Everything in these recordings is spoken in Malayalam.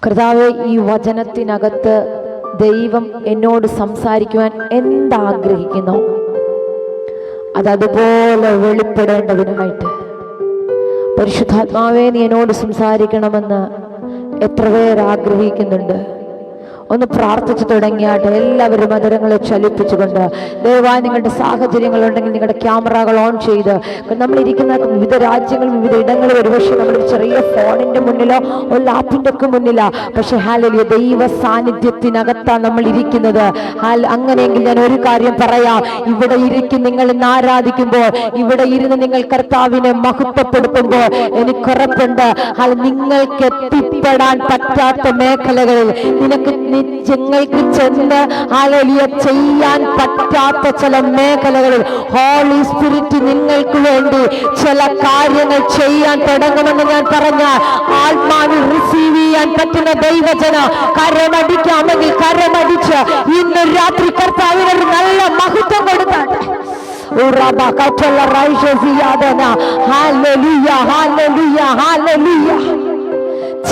കർത്താവേ, ഈ വചനത്തിനകത്ത് ദൈവം എന്നോട് സംസാരിക്കുവാൻ എന്താഗ്രഹിക്കുന്നു അതതുപോലെ വെളിപ്പെടേണ്ടതിനായിട്ട് പരിശുദ്ധാത്മാവേ, നീ എന്നോട് സംസാരിക്കണമെന്ന് എത്ര പേർ ആഗ്രഹിക്കുന്നുണ്ട്. ഒന്ന് പ്രാർത്ഥിച്ചു തുടങ്ങിയാട്ടെ. എല്ലാവരും മധുരങ്ങളെ ചലിപ്പിച്ചുകൊണ്ട് ദയവായി നിങ്ങളുടെ സാഹചര്യങ്ങളുണ്ടെങ്കിൽ നിങ്ങളുടെ ക്യാമറകൾ ഓൺ ചെയ്ത്, നമ്മളിരിക്കുന്ന വിവിധ രാജ്യങ്ങൾ, വിവിധ ഇടങ്ങളിൽ ഒരുപക്ഷെ നമ്മളൊരു ചെറിയ ഫോണിന്റെ മുന്നിലോ ഒരു ലാപ്പിന്റെ ഒക്കെ മുന്നിലാ, പക്ഷെ ഹല്ലേലൂയ, ദൈവ സാന്നിധ്യത്തിനകത്താണ് നമ്മൾ ഇരിക്കുന്നത്. അങ്ങനെയെങ്കിൽ ഞാൻ ഒരു കാര്യം പറയാം. ഇവിടെ ഇരിക്കും നിങ്ങൾ ഇന്ന് ആരാധിക്കുമ്പോൾ, ഇവിടെ ഇരുന്ന് നിങ്ങൾ കർത്താവിനെ മഹത്വപ്പെടുത്തുമ്പോൾ എനിക്കുറപ്പുണ്ട്, നിങ്ങൾക്ക് എത്തിപ്പെടാൻ പറ്റാത്ത മേഖലകളിൽ നിങ്ങൾക്ക് ചെന്ന് ഹല്ലേലൂയ ചെയ്യാൻ പറ്റാത്ത ചില മേഖലകളിൽ ഹോളി സ്പിരിറ്റ് നിങ്ങൾക്ക് വേണ്ടി ചില കാര്യങ്ങൾ ചെയ്യാൻ തുടങ്ങുമെന്ന് ഞാൻ പറഞ്ഞാൽ ആത്മാവിൽ റിസീവ് ചെയ്യാൻ പറ്റുന്ന ദൈവജന കരമടിക്കാമെങ്കിൽ കരമടിച്ച് ഇന്ന് രാത്രി കർത്താവിന് ഒരു നല്ല മഹത്വം കൊടുക്കാൻ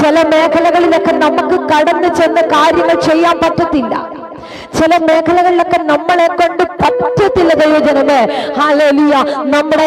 ചില മേഖലകളിലൊക്കെ നമുക്ക് കടന്നു ചെന്ന് കാര്യങ്ങൾ ചെയ്യാൻ പറ്റത്തില്ല. ചില മേഖലകളിലൊക്കെ നമ്മളെ കൊണ്ട് പറ്റത്തില്ല ദൈവജനമേ. ഹല്ലേലൂയ, നമ്മുടെ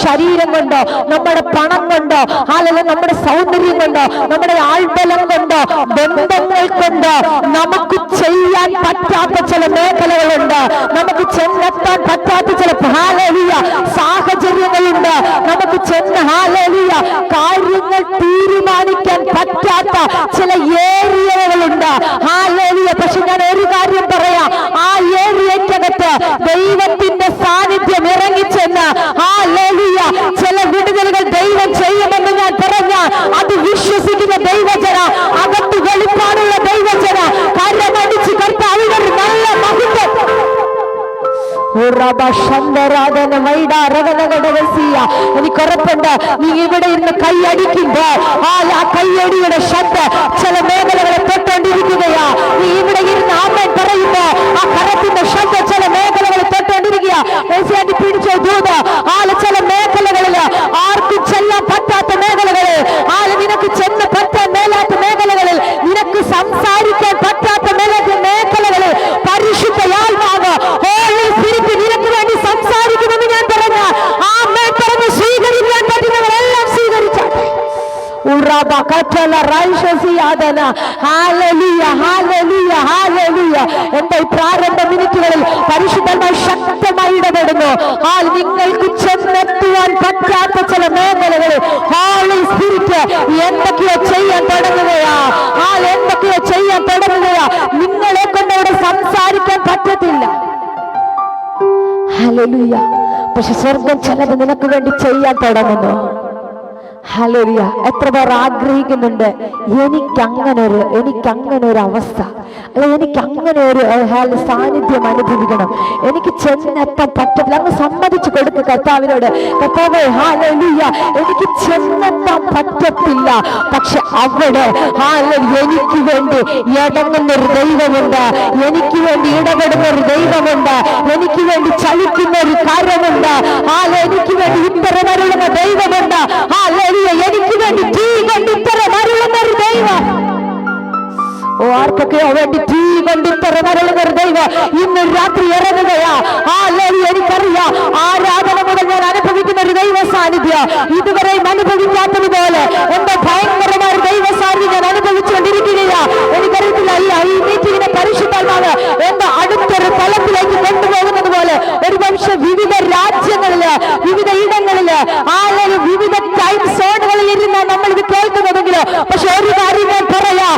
ശരീരം കൊണ്ടോ, നമ്മുടെ പണം കൊണ്ടോ, ഹല്ലേലൂയ, നമ്മുടെ സൗന്ദര്യം കൊണ്ടോ, നമ്മുടെ ആൾബലം കൊണ്ടോ, ബന്ധങ്ങൾ കൊണ്ടോ നമുക്ക് ചെയ്യാൻ പറ്റാത്ത ചില മേഖലകളുണ്ട്. നമുക്ക് ചെന്നെത്താൻ പറ്റാത്ത ചില ഹല്ലേലൂയ സാഹചര്യങ്ങളുണ്ട്. നമുക്ക് ചെന്ന് ഹല്ലേലൂയ കാര്യങ്ങൾ തീരുമാനിക്കാൻ പറ്റാത്ത ചില ഏരിയകളുണ്ട്. ഹല്ലേലൂയ, പക്ഷെ ഞാൻ ഒരു കാര്യം പറയാം, ആ ഏരിയക്കകത്ത് ദൈവത്തിന്റെ സാന്നിധ്യം ഇറങ്ങിച്ചെന്ന് ഹല്ലേലൂയ ചില വിടുതലുകൾ ദൈവം ചെയ്യുമെന്ന് ഞാൻ പറഞ്ഞാൽ അത് വിശ്വസിക്കുന്ന ദൈവജന, അകത്ത് വെളിപ്പാടുള്ള ദൈവജന കരമടിച്ച് കർത്താവിന്റെ നല്ല മഹത്വം എനിക്കുറപ്പുണ്ട്. നീ ഇവിടെ ഇരുന്ന് കൈയടിക്കുമ്പോ ആ കൈയടിയുടെ ശബ്ദം ചില മേഖലകളെ തൊട്ടുകൊണ്ടിരിക്കുകയാ. നീ ഇവിടെ ഇരുന്ന് ആമേൻ പറയുമ്പോ ആ കരത്തിന്റെ ശബ്ദം ചില മേഖലകളെ തൊട്ടുകൊണ്ടിരിക്കുക. പിടിച്ചോ ദൂത് ചില മേഖലകളില് ആർക്കും ചെല്ലാൻ പറ്റാത്ത മേഖലകളിൽ നിനക്ക് ചെന്ന് പറ്റാൻ മേലാത്ത മേഖലകളിൽ, നിനക്ക് സംസാരിക്കാൻ പറ്റാത്ത മേഖലകളിൽ പരിശുദ്ധയാത്മാവ് ഹോളി സ്പിരിറ്റ് നിനക്ക് വേണ്ടി സംസാരിക്കുമെന്ന് ഞാൻ പറഞ്ഞ ആ പറഞ്ഞ് സ്വീകരിക്കാൻ പറ്റുന്നവരെല്ലാം സ്വീകരിച്ചാട്ടെ. എന്റെ പ്രാരംഭ മിനിറ്റുകളിൽ പരിശുദ്ധമായി ശക്തമായി ഇടപെടുന്നു. നിങ്ങൾക്ക് ചെന്നെത്തുവാൻ പറ്റാത്ത ചില മേഖലകളിൽ ഹോളി സ്പിരിറ്റ് എന്തൊക്കെയോ ചെയ്യാൻ തുടങ്ങുകയാ. എന്തൊക്കെയോ ചെയ്യാൻ തുടങ്ങുകയാ. നിങ്ങളെ കൊണ്ട് അവിടെ സംസാരിക്കാൻ പറ്റത്തില്ല. ഹല്ലേലൂയ, പക്ഷെ സ്വർഗം ചിലത് നിനക്ക് വേണ്ടി ചെയ്യാൻ തുടങ്ങുന്നു. ഹല്ലേലൂയ, എത്ര പേർ ആഗ്രഹിക്കുന്നുണ്ട് എനിക്കങ്ങനെ ഒരു അവസ്ഥ, അല്ലെ എനിക്കങ്ങനെ ഒരു സാന്നിധ്യം അനുഭവിക്കണം, എനിക്ക് ചെന്നെത്താൻ പറ്റത്തില്ല. അങ്ങ് സമ്മതിച്ചു കൊടുക്കുക കർത്താവിനോട്. കർത്താവേ, ഹല്ലേലൂയ, എനിക്ക് ചെന്നെത്താൻ പറ്റത്തില്ല, പക്ഷെ അവിടെ എനിക്ക് വേണ്ടി ഇടങ്ങുന്നൊരു ദൈവമുണ്ട്, എനിക്ക് വേണ്ടി ഇടപെടുന്ന ഒരു ദൈവമുണ്ട്, എനിക്ക് വേണ്ടി ചലിക്കുന്ന ഒരു കാര്യമുണ്ട്, എനിക്ക് വേണ്ടി ഉത്തരമരുളുന്ന ദൈവമുണ്ട്, എനിക്ക് വേണ്ടി തീ കൊണ്ട് ഉത്തരമരുളുന്ന ഒരു ദൈവം. ആർക്കൊക്കെയോ വേണ്ടി തീ കൊണ്ട് ഉത്തരമരുളുന്ന ഒരു ദൈവം ഇന്ന് രാത്രി ഇറങ്ങുകയാ. എനിക്കറിയാം, ആരാധന മുതൽ ഞാൻ അനുഭവിക്കുന്ന ഒരു ദൈവ സാന്നിധ്യം ഇതുവരെയും അനുഭവിക്കാത്തതുപോലെ എന്റെ ഭയങ്കരമായ ദൈവ സാന്നിധ്യം ഞാൻ അനുഭവിച്ചുകൊണ്ടിരിക്കുകയാ. എനിക്കറിയത്തില്ല, ഈ മീറ്റിങ്ങിനെ പരിശുദ്ധാത്മാവ് എന്റെ അടുത്തൊരു തലത്തിലേക്ക് കൊണ്ടുപോകുന്നത് പോലെ ഒരു പക്ഷെ വിവിധ രാജ്യങ്ങളില്, വിവിധ ഇടങ്ങളില്, വിവിധ ടൈം സോണുകളിൽ ഇരുന്ന് നമ്മൾ ഇത് കേൾക്കുന്നതെങ്കിലും, പക്ഷെ ഒരു കാര്യം ഞാൻ പറയാം,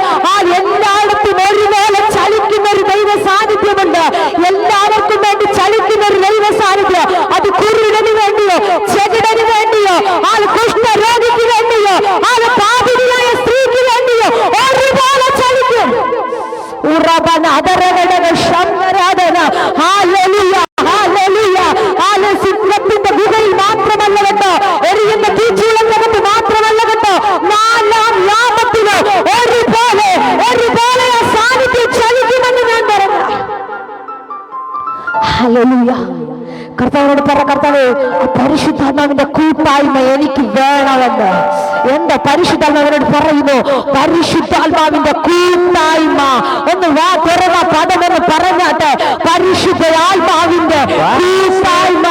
എല്ലായിടത്തും ഒരുപോലെ ചലിക്കുന്ന ഒരു ദൈവ സാന്നിധ്യമുണ്ട്. എല്ലാവർക്കും വേണ്ടി ചലിക്കുന്ന ഒരു ദൈവ സാന്നിധ്യം. അത് കുരുടന് വേണ്ടിയോ, ചെകിടന് വേണ്ടിയോ, കുഷ്ഠരോഗിക്ക് വേണ്ടിയോ, പാപിനിയായ സ്ത്രീക്ക് വേണ്ടിയോ ഒരുപോലെ ചലിക്കും. സിംഹത്തിന്റെ ഗുഹയിൽ മാത്രമല്ല കേട്ടോ, എരിയുന്ന തീച്ചൂളത്തിനകത്ത് മാത്രമല്ല കേട്ടോ, നാലാം യാമത്തിലോ ഒരുപോലെ സാന്നിധ്യം ചലിക്കുമെന്ന് ഞാൻ പറഞ്ഞു. ഹല്ലേലൂയ. കർത്താവിനോട് പറ, കർത്താവേ, പരിശുദ്ധാത്മാവിന്റെ കൂട്ടായ്മ എനിക്ക് വേണമെന്ന്. എന്റെ പരിശുദ്ധാത്മാവിനോട് പറയുന്നു, പരിശുദ്ധാത്മാവിന്റെ കൂട്ടായ്മ. ഒന്ന് വാ തുറന്ന പദമെന്ന് പറഞ്ഞാട്ടെ, പരിശുദ്ധാത്മാവിന്റെ കൂട്ടായ്മ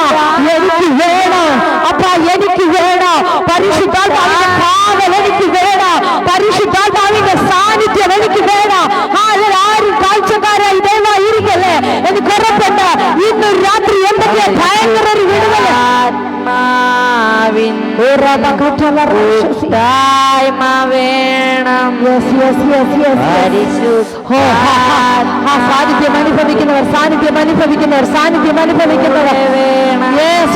എനിക്ക് വേണം. അപ്പ എനിക്ക് വേണം പരിശുദ്ധാത്മാവിന്റെ കാവൽ, എനിക്ക് വേണം പരിശുദ്ധാത്മാവിന്റെ സാന്നിധ്യം, എനിക്ക് വേണം. ആരും കാഴ്ചക്കാരായി ദയവായി ഇരിക്കല്ലേ, എനിക്ക് ഉറപ്പുണ്ട് ഇന്ന് രാത്രി എന്തൊക്കെയാ ഭയങ്കര ഒരു വിടുതൽ സാന്നിധ്യം അനുഭവിക്കുന്നവർ, സാന്നിധ്യം അനുഭവിക്കുന്നവർ, സാന്നിധ്യം അനുഭവിക്കുന്നവർ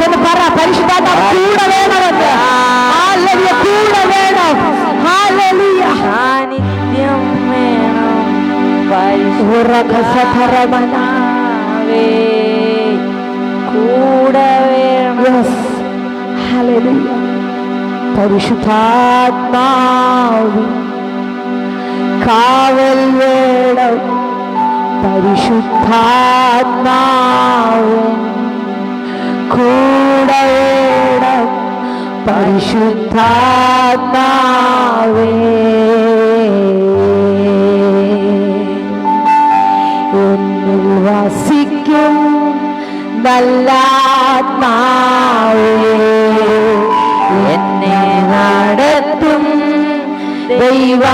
എന്ന് പറ. പരിശുദ്ധാത്മാവ് കൂടെ വേണമെന്ന്, കൂടെ വേണം, സാന്നിധ്യം വേണം, കൂടെ വേണം. പരിശുദ്ധാത്മാവിൻ കാവൽ വേണം, പരിശുദ്ധാത്മാവിൻ കൂടെ വേണം, പരിശുദ്ധാത്മാവേ എന്നിൽ വസിക്കും നല്ലാത്മാവേ, എന്നെ നടത്തും ദൈവാത്മാവേ,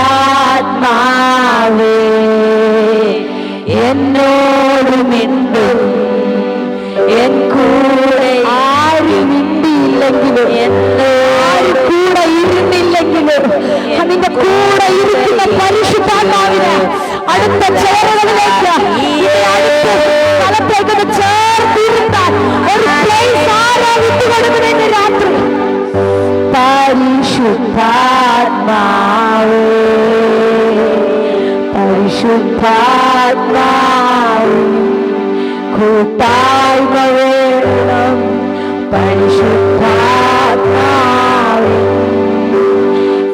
എന്നോട് മിണ്ടും, എൻ കൂടെ ആരും മിണ്ടിയില്ലെങ്കിലും, ആരും കൂടെ ഇരുന്നില്ലെങ്കിലും, അതിന്റെ കൂടെ ഇരിക്കുന്ന പരിശുദ്ധാത്മാവിന് അടുത്ത ചേരുവകളിലേക്ക് സ്ഥലത്തേക്ക് ചേർത്തിരുത്താൻ ഒരു പ്ലേസ് ആരോ വിട്ടുകൊടുക്കുന്നതിന് രാത്രി. പരിശുദ്ധാത്മാവേ, പരിശുദ്ധാത്മാവേ കൂട്ടായ്മ വേണം, പരിശുദ്ധാത്മാവേ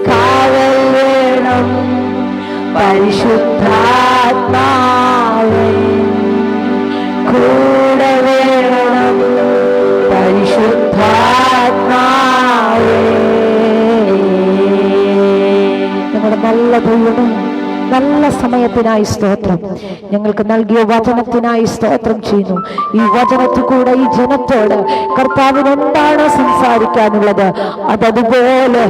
കാവൽ വേണം, പരിശുദ്ധാത്മാവേ കൂടെ വേണം, പരിശുദ്ധാത്മാവേ. ഞങ്ങളുടെ നല്ല ദൈവമേ, നല്ല സമയത്തിനായി സ്തോത്രം. ഞങ്ങൾക്ക് നൽകിയ വചനത്തിനായി സ്തോത്രം ചെയ്യുന്നു. ഈ വചനത്തിൽ കൂടെ ഈ ജനത്തോട് കർത്താവിന് എന്താണ് സംസാരിക്കാനുള്ളത് അതതുപോലെ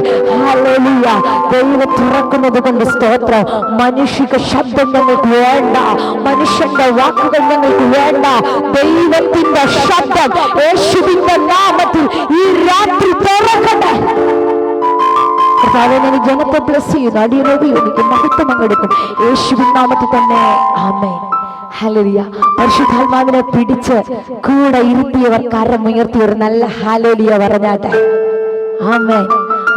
ഹല്ലേലൂയ ദൈവം തുറക്കുന്നത് കൊണ്ട് സ്തോത്രം. മനുഷ്യക ശബ്ദം ഞങ്ങൾക്ക് വേണ്ട, മനുഷ്യന്റെ വാക്കുകൾ ഞങ്ങൾക്ക് വേണ്ട. ദൈവത്തിന്റെ ശബ്ദം യേശുവിന്റെ നാമത്തിൽ ഈ രാത്രി തുറക്കട്ടെ. കർത്താവേ, ഞാൻ ജനത്തെ ബ്ലസ് ചെയ്യുന്നു, അടിയനോട് യോഗിക്കും, മഹത്വം പങ്കെടുക്കും യേശുവിൻ നാമത്തിൽ തന്നെ. ആമേൻ. ഹല്ലേലൂയ. പരിശുദ്ധാത്മാവിനെ പിടിച്ച് കൂടെ ഇരുത്തിയവർ കരമുയർത്തി ഒരു നല്ല ഹല്ലേലൂയ പറഞ്ഞാട്ടെ. ആമേൻ.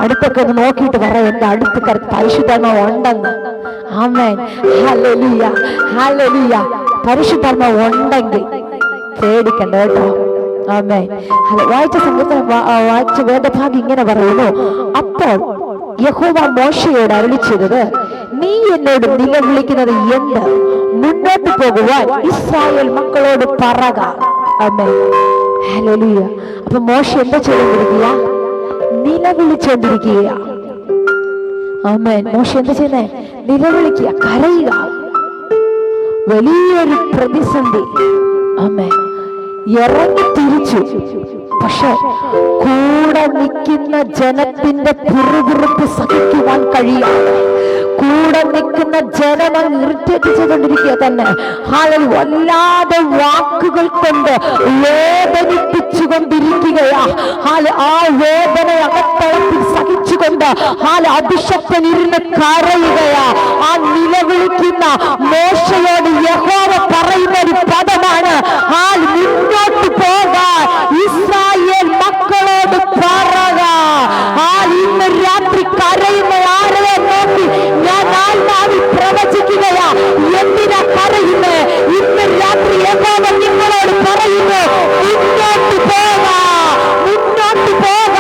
അടുത്തൊക്കെ ഒന്ന് നോക്കിയിട്ട് പറയാം, എന്റെ അടുത്ത് പരിശുദ്ധാത്മാവ് ഉണ്ടെന്ന്. ആമേൻ. ഹല്ലേലൂയ, ഹല്ലേലൂയ. പരിശുദ്ധാത്മാവ് ഉണ്ടെങ്കിൽ പേടിക്കണ്ട കേട്ടോ. ആമേൻ. വായിച്ച സംഗീതം വായിച്ച വേദഭാഗം ഇങ്ങനെ പറയുന്നു, അപ്പോൾ യഹോവ മോശയോട് അരുളി ചെയ്തത്, നീ എന്നോട് നിലവിളിക്കുന്നത് എന്ത്? മുന്നോട്ട് പോകുവാൻ ഇസ്രായേൽ മക്കളോട് പറക. ആമേൻ. ഹല്ലേലൂയ. അപ്പൊ മോശ എന്താ ചെയ്തുകൊണ്ടിരിക്കുക? നിലവിളിച്ചുകൊണ്ടിരിക്കുക. ആമേൻ. മോശ എന്താ ചെയ്യുന്നേ? നിലവിളിക്കുക, കരയുക. വലിയൊരു പ്രതിസന്ധി. ആമേൻ. ഇറങ്ങി തിരിച്ചു. പക്ഷെ കൂടെ നിൽക്കുന്ന ജനത്തിന്റെ പിറുപിറുപ്പ് സഹിക്കുവാൻ കഴിയാതെ കൂടെ നിൽക്കുന്ന ജനം ഇറിറ്റേറ്റ് ചെയ്തുകൊണ്ടിരിക്കുക തന്നെ. വല്ലാതെ വാക്കുകൾ കൊണ്ട് വേദനിപ്പിച്ചുകൊണ്ടിരിക്കുകയാ. ആ വേദന അകത്തളത്തിൽ സഹിച്ചുകൊണ്ട് അതിശക്തനിരുന്ന് കരയുകയാ. ആ നിലവിളിക്കുന്ന മോശയോട് യഹോവ പറയുന്ന ഒരു പദമാണ്, മുന്നോട്ട് പോകാൻ ഇസ്രായേൽ മക്കളോട് പറക. ഇന്ന് രാത്രി കരയുന്ന ആരെ നോക്കി ഞാൻ ആത്മാവിൽ പ്രവചിക്കുകയാ. എന്തിനാ കരയുന്നത്? ഇന്ന് രാത്രി യഹോവ നിങ്ങളോട് പറയുന്നു, മുന്നോട്ട് പോക, മുന്നോട്ട് പോക.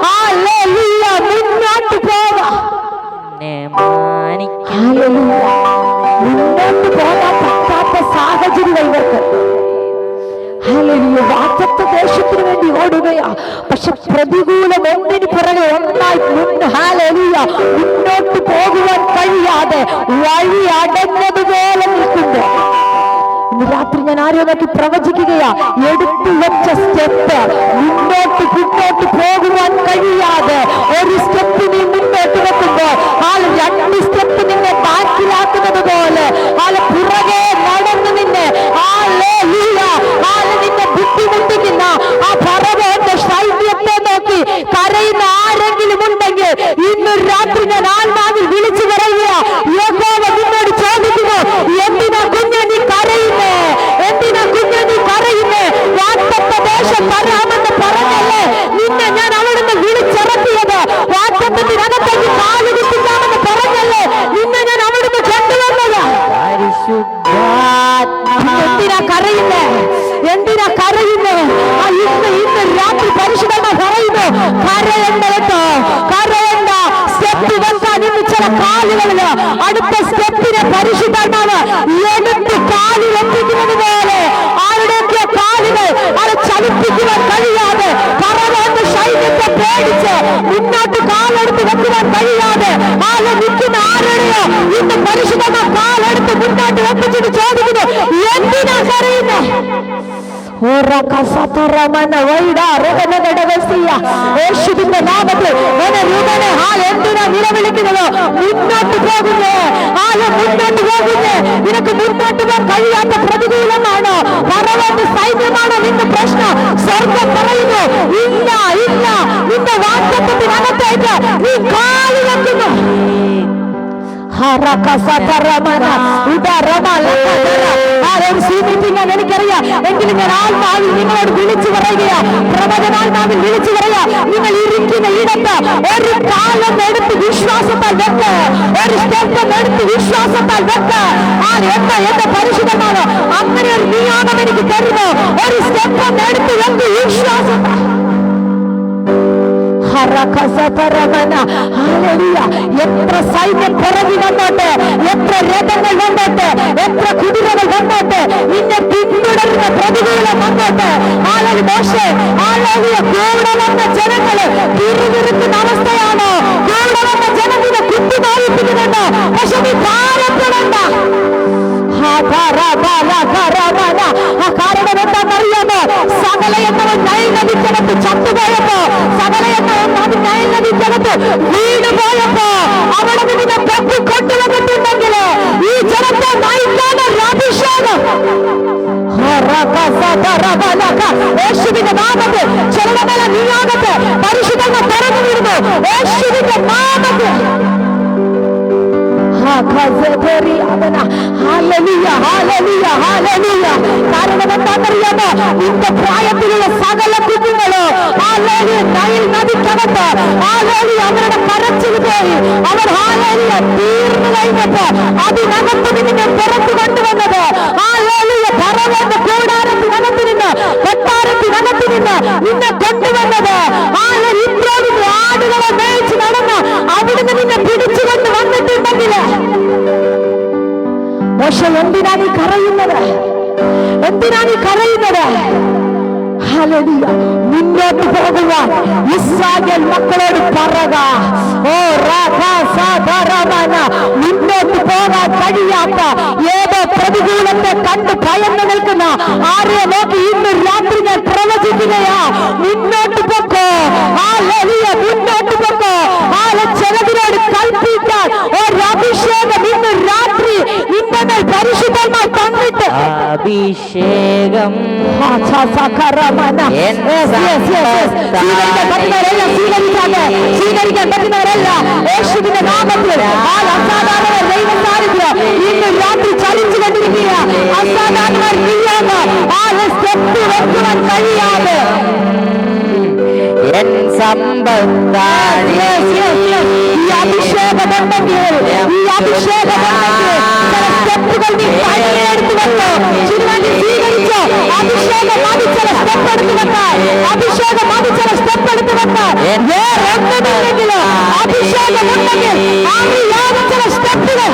ഹല്ലേലൂയ, മുന്നോട്ട് പോക. മുന്നോട്ട് പോകാൻ പറ്റാത്ത സാഹചര്യം ഇവർക്ക്. ഹല്ലേലൂയ. വാഗ്ദത്ത ദേശത്തിന് വേണ്ടി ഓടുകയാ, പക്ഷെ പ്രതികൂലം ഒന്നിന് പുറകെ ഒന്നായി ഹല്ലേലൂയ മുന്നോട്ട് പോകുവാൻ കഴിയാതെ വഴി അടഞ്ഞതുപോലെ നിൽക്കുന്നു. ഇന്ന് രാത്രി ഞാൻ ആരോ നോക്കി പ്രവചിക്കുകയാ, എടുത്തു വെച്ച സ്റ്റെപ്പ് മുന്നോട്ട് പോകുവാൻ കഴിയാതെ ഒരു സ്റ്റെപ്പ് നീ മുന്നോട്ട് വെക്കുമ്പോൾ രണ്ട് സ്റ്റെപ്പ് നിന്നെ ബാക്കിലാക്കുന്നത് പോലെ പുറകെ നടന്ന് നിന്നെ നിന്നെ ബുദ്ധിമുട്ടിക്കുന്ന ആ ഫറവോന്റെ സൈന്യത്തെ നോക്കി കരയുന്ന ആരെങ്കിലും ഉണ്ടെങ്കിൽ ഇന്ന് രാത്രി ഞാൻ ആത്മാവിൽ വിളിച്ചു പറയുക, യഹോവ നിന്നോട് ചോദിക്കുന്നു, എന്തിനാ കുഞ്ഞെ നീ കരയുന്നേ? എന്തിനാ കുഞ്ഞെ നീ കരയുന്നേ? വാഗ്ദത്ത ദേശം തരാമെന്ന് പറഞ്ഞല്ലേ നിന്നെ ഞാൻ അവിടുന്ന് വിളിച്ചിറക്കിയത്? വാഗ്ദത്തത്തിനകത്തേക്ക് കാല് കുത്തിക്കാമെന്ന് പറഞ്ഞല്ലേ നിന്നെ ഞാൻ അവിടുന്ന് കൊണ്ടുവന്നത്? എന്തിനാ കരയുന്നേ? എന്തിനാ കരയുന്നേ? ഇന്ന് രാത്രി പരിശുദ്ധ പറയുന്നു, കരയണ്ട കേട്ടോ, കരയണ്ട. സ്റ്റെപ്പ് വെക്കാൻ ഇന്ന് ചില കാലുകളില് അടുത്ത സ്റ്റെപ്പിനെ പരിശുദ്ധാത്മാവ് എടുത്ത് കാലിൽ എത്തിക്കുന്നത് പോലെ ആരുടെയൊക്കെ കാലുകൾ അത് ചലിപ്പിക്കുവാൻ കഴിയാതെ ഫറവോന്റെ സൈന്യത്തെ പേടിച്ച് മുന്നോട്ട് കാലെടുത്ത് വെക്കുവാൻ കഴിയാതെ നിൽക്കുന്ന ആരുടെയോ ഇന്ന് പരിശുദ്ധ കാലെടുത്ത് മുന്നോട്ട് വെപ്പിച്ചിട്ട് ചോദിക്കുന്നു, എന്തിനാ കരയുന്നേ? യേശുവിന്റെ നാമത്തിൽ എന്തിനാ നിലവിളിക്കുന്നത്? മുന്നോട്ട് പോകുന്നേ, മുന്നോട്ട് പോകുന്നേ. നിനക്ക് മുന്നോട്ട് പോകാൻ കഴിയാത്ത പ്രതികൂലമാണോ? ഫറവോന്റെ സൈന്യമാണോ നിന്റെ പ്രശ്നം? സ്വർഗം പറയുന്നു, ഇല്ല ഇല്ല, നിന്റെ വാഗ്ദത്തത്തിനകത്തേക്ക് നീ കാല് വെക്കുന്നു. എനിക്കറിയാം, എങ്കിലും ഞാൻ ആത്മാവിൽ നിങ്ങളോട് വിളിച്ചു പറയുകയാ, പ്രവചനാത്മാവിൽ വിളിച്ചു പറയാ, നിങ്ങൾ ഇരിക്കുന്ന ഇടത്ത് ഒരു കാലം എടുത്ത് വിശ്വാസത്താൽ വെക്ക്, ഒരു സ്റ്റെപ്പ് എടുത്ത് വിശ്വാസത്താൽ വെക്ക്. എന്റെ പരിശുദ്ധമാണ് അങ്ങനെ ഒരു നിയോഗം എനിക്ക് തരുന്നു. ഒരു സ്റ്റെപ്പ് എടുത്ത് വെക്ക് വിശ്വാസത്താൽ. എത്ര സൈന്യം പുറകിൽ വന്നോട്ടെ, എത്ര രഥങ്ങൾ വന്നോട്ടെ, എത്ര കുതിരകൾ വന്നോട്ടെ, നിന്നെ പിന്തുടരുന്ന പ്രതികൂലം വന്നോട്ടെ, മോശെ കൂടെ വന്ന ജനങ്ങള് തിരുവിറുക്കുന്ന അവസ്ഥയാണോ? കൂടെ വന്ന ജനത്തിനെ കുത്തിമാറിപ്പിക്കുന്നുണ്ടോ? പക്ഷെ നീ ഭാരപ്പെടണ്ട. കാരണം എന്താണെന്നറിയാമോ? സകല എന്നവൻ നൈൽ നദിക്കകത്ത് ചത്തുപോയപ്പോ, സകല എന്നവൻ നൈൽ നദിക്കകത്ത് വീട് പോയപ്പോ അവിടെ നിന്നെ പൊക്കി കൊണ്ടുവന്നിട്ടുണ്ടെങ്കിൽ ഈ ജനത്തെ നയിക്കാനുള്ള അഭിഷേകം യേശുവിന്റെ നാമത്തിൽ ചെറുതല നീയാകത്ത് പരിശുദ്ധങ്ങൾ തുറന്നു വിടുന്നു. യേശുവിന്റെ നാമത്തിൽ കാരണം എന്താണെന്നറിയാമോ? നിന്റെ പ്രായത്തിലുള്ള സകല കുഞ്ഞുങ്ങളോ നൈൽ നദിക്കകത്ത് അവരുടെ കരച്ചിൽ പോയി അവർ തീർന്നു കഴിഞ്ഞപ്പോ അതിനകത്ത് നിന്നെ പുറത്തു കൊണ്ടുവന്നത് ഫറവോന്റെ കൂടാരത്തിനകത്ത് നിന്ന്, കൊട്ടാരത്തിനകത്ത് നിന്ന് നിന്നെ കൊണ്ടുവന്നത് ഇത്രയും ആടുകളെ മേയിച്ച് നടന്ന് അവിടുന്ന് നിന്നെ പിടിച്ചുകൊണ്ട് വന്നിട്ടുണ്ടെങ്കിൽ പക്ഷെ എന്തിനാ നീ കരയുന്നത്? എന്തിനാ നീ കരയുന്നത്? മുന്നോട്ട് പോകുവാൻ ഇസ്രായേൽ മക്കളോട് പറക. മുന്നോട്ട് പോകാൻ കഴിയാത്ത ഏതോ പ്രതികൂലത്തെ കണ്ട് ഭയന്ന് നിൽക്കുന്ന ആരെയോ നോക്കി ഇന്ന് രാത്രി ഞാൻ പ്രവചിക്കുകയാ, മുന്നോട്ട് പൊക്കോ, മുന്നോട്ട് പൊക്കോ. ചിലതിനോട് കൽപ്പിക്കാൻ ഒരഭിഷേകം ഇന്ന് രാത്രി നിന്റെ പരിശുദ്ധമായി തന്നിട്ട് അഭിഷേകം സ്വീകരിക്കാൻ പറ്റുന്നവരല്ല യേശുവിന്റെ നാമത്തിൽ അസാധാരണ ദൈവ സാന്നിധ്യം ഇന്ന് രാത്രി ചലിച്ചു കൊണ്ടിരിക്കുക. അസാധാരണ സ്റ്റെപ്പ് വെക്കുവാൻ കഴിയാതെ ഈ അഭിഷേകമുണ്ടെങ്കിൽ സ്റ്റെപ്പുകൾ നീ പണിയെടുത്ത് വെക്കോ, സ്വീകരിച്ചോ. അഭിഷേകം അത് ചില സ്റ്റെപ്പ് എടുത്ത് വെക്കാൻ, അഭിഷേകം അത് ചില സ്റ്റെപ്പ് എടുത്ത് വെക്കാൻ. വേറൊന്നുമില്ലെങ്കിലോ അഭിഷേകം ഉണ്ടെങ്കിൽ ചില സ്റ്റെപ്പുകൾ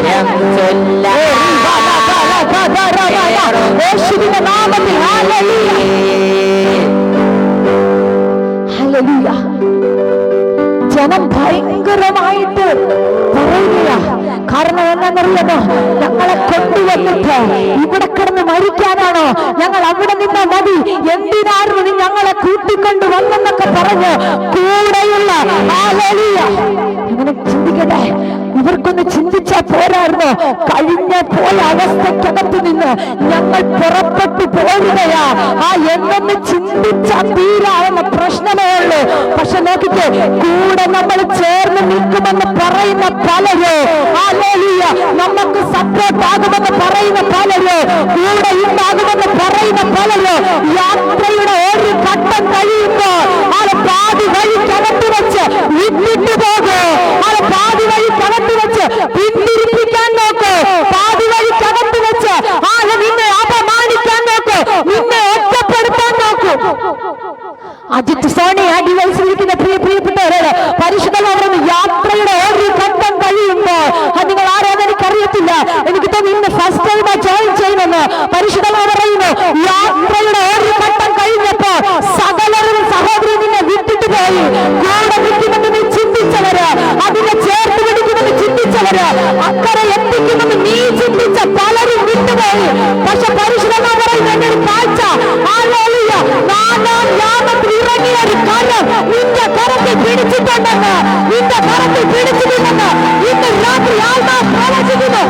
യേശുവിന്റെ നാമത്തിൽ എന്നറിയാമോ, ഞങ്ങളെ കൊണ്ടുവന്നിട്ട് ഇവിടെ കിടന്ന് മരിക്കാനാണോ? ഞങ്ങൾ അവിടെ നിന്നാ മതി, എന്തിനായിരുന്നു നീ ഞങ്ങളെ കൂട്ടിക്കൊണ്ട് വന്നെന്നൊക്കെ പറഞ്ഞു കൂടെയുള്ള അങ്ങനെ ചിന്തിക്കട്ടെ. ഇവർക്കൊന്ന് ചിന്തിച്ചാ പോരായിരുന്നോ? കഴിഞ്ഞ പോയ അവസ്ഥക്കകത്ത് നിന്ന് ഞങ്ങൾ പുറപ്പെട്ടു പോരുകയാ. എന്നൊന്ന് ചിന്തിച്ചാ തീരാവുന്ന പ്രശ്നമേ ഉള്ളൂ. പക്ഷെ നോക്കിക്കേ, കൂടെ നമ്മൾ ചേർന്ന് നിൽക്കുമെന്ന് പറയുന്ന പലരോ, നമുക്ക് സപ്പോർട്ട് ആകുമെന്ന് പറയുന്ന പലരോ, കൂടെ ഉണ്ടാകുമെന്ന് പറയുന്ന പലരോ, യാത്രയുടെ ഒരു ഘട്ടം കഴിയുമ്പോ പാതി വഴി കടത്തി വെച്ച് വിട്ടിട്ട് പോകും. പാതി വഴി കടത്തി വെച്ച് പിന്തിരിപ്പിക്കാൻ നോക്കൂ. പാതി വഴി കടത്തി വെച്ച് നിന്നെ അപമാനിക്കാൻ നോക്കൂ, നിന്നെ ഒറ്റപ്പെടുത്താൻ നോക്കൂ. അജിത് സോണി ആ ഡിവൈസിലിരിക്കുന്ന പ്രിയപ്പെട്ടവരോട് പരിശുദ്ധമായി പറയുന്നു, യാത്രയുടെ ഒരു ഘട്ടം കഴിയുമ്പോ നിങ്ങൾ ആരാന്ന് എനിക്കറിയത്തില്ല, എനിക്ക് തോന്നുന്നു ഇന്ന് ഫസ്റ്റ് ടൈം ജോയിൻ ചെയ്യുമെന്ന്. പരിശുദ്ധമായി പറയുന്നു, യാത്രയുടെ ഒരു ഘട്ടം കഴിഞ്ഞപ്പോ സകലരും സഹോദരി നിന്നെ വിട്ടിട്ട് പോയി. കൂടെ നിൽക്കുമെന്ന് നീ ചിന്തിച്ചവര്, അതിനെ ചേർത്ത് പിടിക്കുമെന്ന് ചിന്തിച്ചവര്, അക്കരെ എത്തിക്കുമെന്ന് നീ ചിന്തിച്ച പലരും വിട്ടുപോയി. പക്ഷെ പരിശുദ്ധമായി പറയുന്ന എന്റെ ഒരു കാഴ്ച, നാലാം യാമത്തിൽ ഇറങ്ങിയ ഒരു കരം നിന്റെ കരത്തിൽ പിടിച്ചിട്ടുണ്ടെന്ന്, നിന്റെ കരത്തിൽ പിടിച്ചിട്ടുണ്ടെന്ന് ഇന്ന് രാത്രി ആത്മാവ് പ്രവചിക്കുന്നു.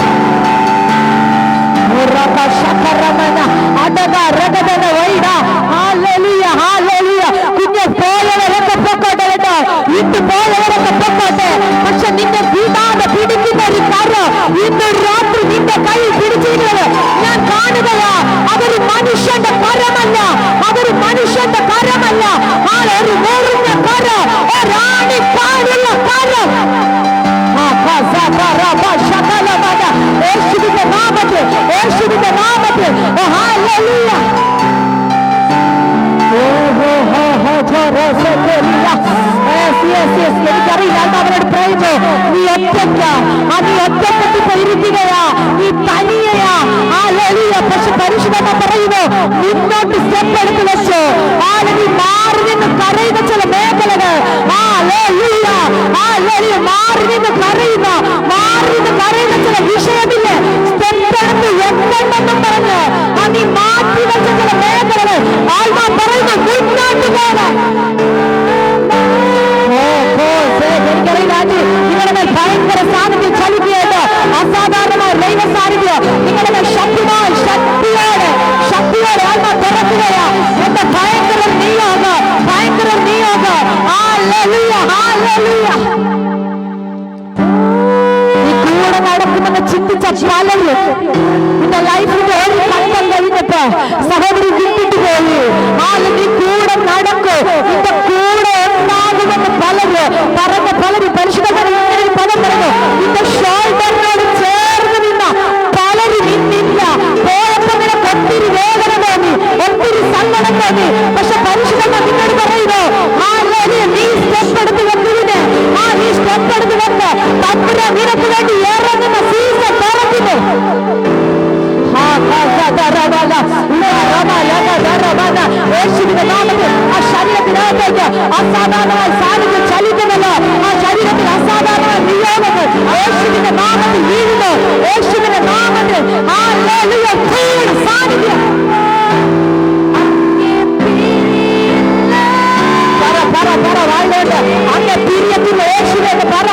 കുഞ്ഞ് പോയവരൊക്കെ പൊക്കോട്ടെ കേട്ടോ, ഇന്ന് പോയവരൊക്കെ പൊക്കോട്ടെ. പക്ഷെ നിന്നെ വിടാതെ പിടിക്കുന്ന ഒരു കരം ഇന്ന് രാത്രി നിന്റെ കയ്യിൽ പിടിച്ചിരുന്നത് ഞാൻ കാണുകയാ. അതൊരു മനുഷ്യന്റെ കരമല്ല, അതൊരു മനുഷ്യന്റെ കരമല്ല, ഒരു മുറിഞ്ഞ കരം, ഒരാണിപ്പാടുള്ള കരം. യേശുവിന്റെ നാമത്തിൽ, യേശുവിന്റെ നാമത്തിൽ. എനിക്കറിയില്ല, അവരോട് പറയുന്നു, നീ ഒറ്റയ്ക്ക, നീ ഒറ്റപ്പെട്ടിപ്പോ ഇരിക്കുകയാ, നീ തനിയയാ. പക്ഷെ പരിശുദ്ധത പറയുന്നു, മുന്നോട്ട് സ്റ്റെപ്പ് എടുത്ത് വെച്ചു. നീ മാറി നിന്ന് കരയുന്ന ചില മേഖലകൾ, മാറി നിന്ന് കരയുന്ന ചില വിഷയമില്ലേ, സ്റ്റെപ്പ് എടുത്ത് വെക്കണമെന്നും പറഞ്ഞ് നീ മാറ്റി വെച്ച ചില മേഖലകൾ ആത്മാ പറയുന്നു മുന്നോട്ട് പോകാൻ. എനിക്കറിയില്ല, നിങ്ങളുടെ മേൽ ഭയങ്കര സാന്നിധ്യം ചലിക്കുകയുണ്ട്, അസാധാരണമായ ദൈവ സാന്നിധ്യം നിങ്ങളുടെ മേൽ ശക്തിയോടെ ആത്മാ തുറക്കുകയാ. എന്റെ ഭയങ്കര നിയോഗം, ഭയങ്കര നിയോഗം. നീ കൂടെ നടക്കുമെന്ന് ചിന്തിച്ച പലരും നിന്റെ ലൈഫിന്റെ ഒരു ഘട്ടം കഴിഞ്ഞപ്പോ സഹോദരി വിട്ടിട്ട് പോയി. നീ കൂടെ നടക്കൂ, നിന്റെ കൂടെ ഉണ്ടാകുമെന്ന് പലരും പരിശുദ്ധമായ പദം പറഞ്ഞു. നിന്റെ ഷോൾഡറിനോട് ചേർന്ന് നിന്ന പലരും ഇന്നില്ല. പോയപ്പോ നിനക്ക് ഒത്തിരി വേദന തോന്നി, ഒത്തിരി സങ്കടം തോന്നി. പക്ഷെ പരിശുദ്ധ നിന്നോട് പറയുന്നു, നീ സ്റ്റെപ്പ് എടുത്ത് വെക്കുന്നതിന്, നീ സ്റ്റെപ്പ് എടുത്ത് വെക്ക്, തമ്പുരാൻ നിനക്ക് വേണ്ടി ഇറങ്ങുന്ന സീസൺ തുറക്കുന്നു. യേശുവിന്റെ നാമത്തിൽ ആ ശരീരത്തിനകത്തേക്ക് അസാധാരണമായ സാന്നിധ്യം ചലിക്കുന്നല്ലോ, ആ ശരീരത്തിൽ അസാധാരണമായ നിയോഗങ്ങൾ യേശുവിന്റെ നാമത്തിൽ വീഴുന്നു. യേശുവിന്റെ നാമത്തിൽ സാന്നിധ്യം അങ്ങ് പിരിയത്തില്ല യേശുവിന്റെ പറ.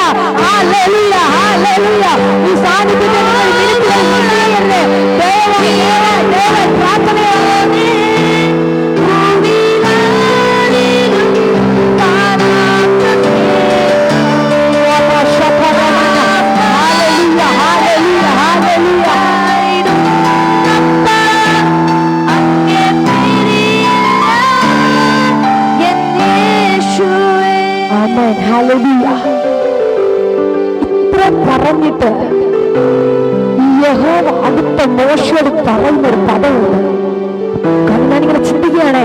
ഈ സാന്നിധ്യത്തെ ഇത്ര പറഞ്ഞിട്ട് യഹോവ അടുത്ത മോശയോട് പറയുന്നൊരു പദമുണ്ട്. കാരണം ഞാനിങ്ങനെ ചിന്തിക്കുകയാണേ,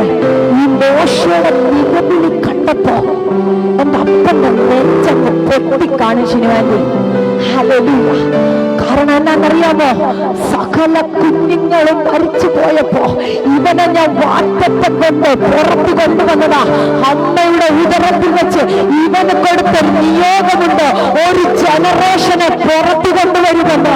ഈ മോശയുടെ നിലവിളി കണ്ടപ്പോ എന്റെ അപ്പന്റെ നെഞ്ചങ്ങ് പൊട്ടിക്കാണിച്ചിനുവാൻ. കാരണം എന്നാന്നറിയാമോ, സകല കുഞ്ഞുങ്ങളും മരിച്ചു പോയപ്പോ ഇവനെ ഞാൻ വാറ്റത്തെ കൊണ്ട് പുറത്തു കൊണ്ടുവന്നതാ. അമ്മയുടെ ഉദരത്തിൽ വെച്ച് ഇവന് കൊടുത്ത നിയോഗമുണ്ട്, ഒരു ജനറേഷനെ പുറത്തു കൊണ്ടുവരുമെന്ന്.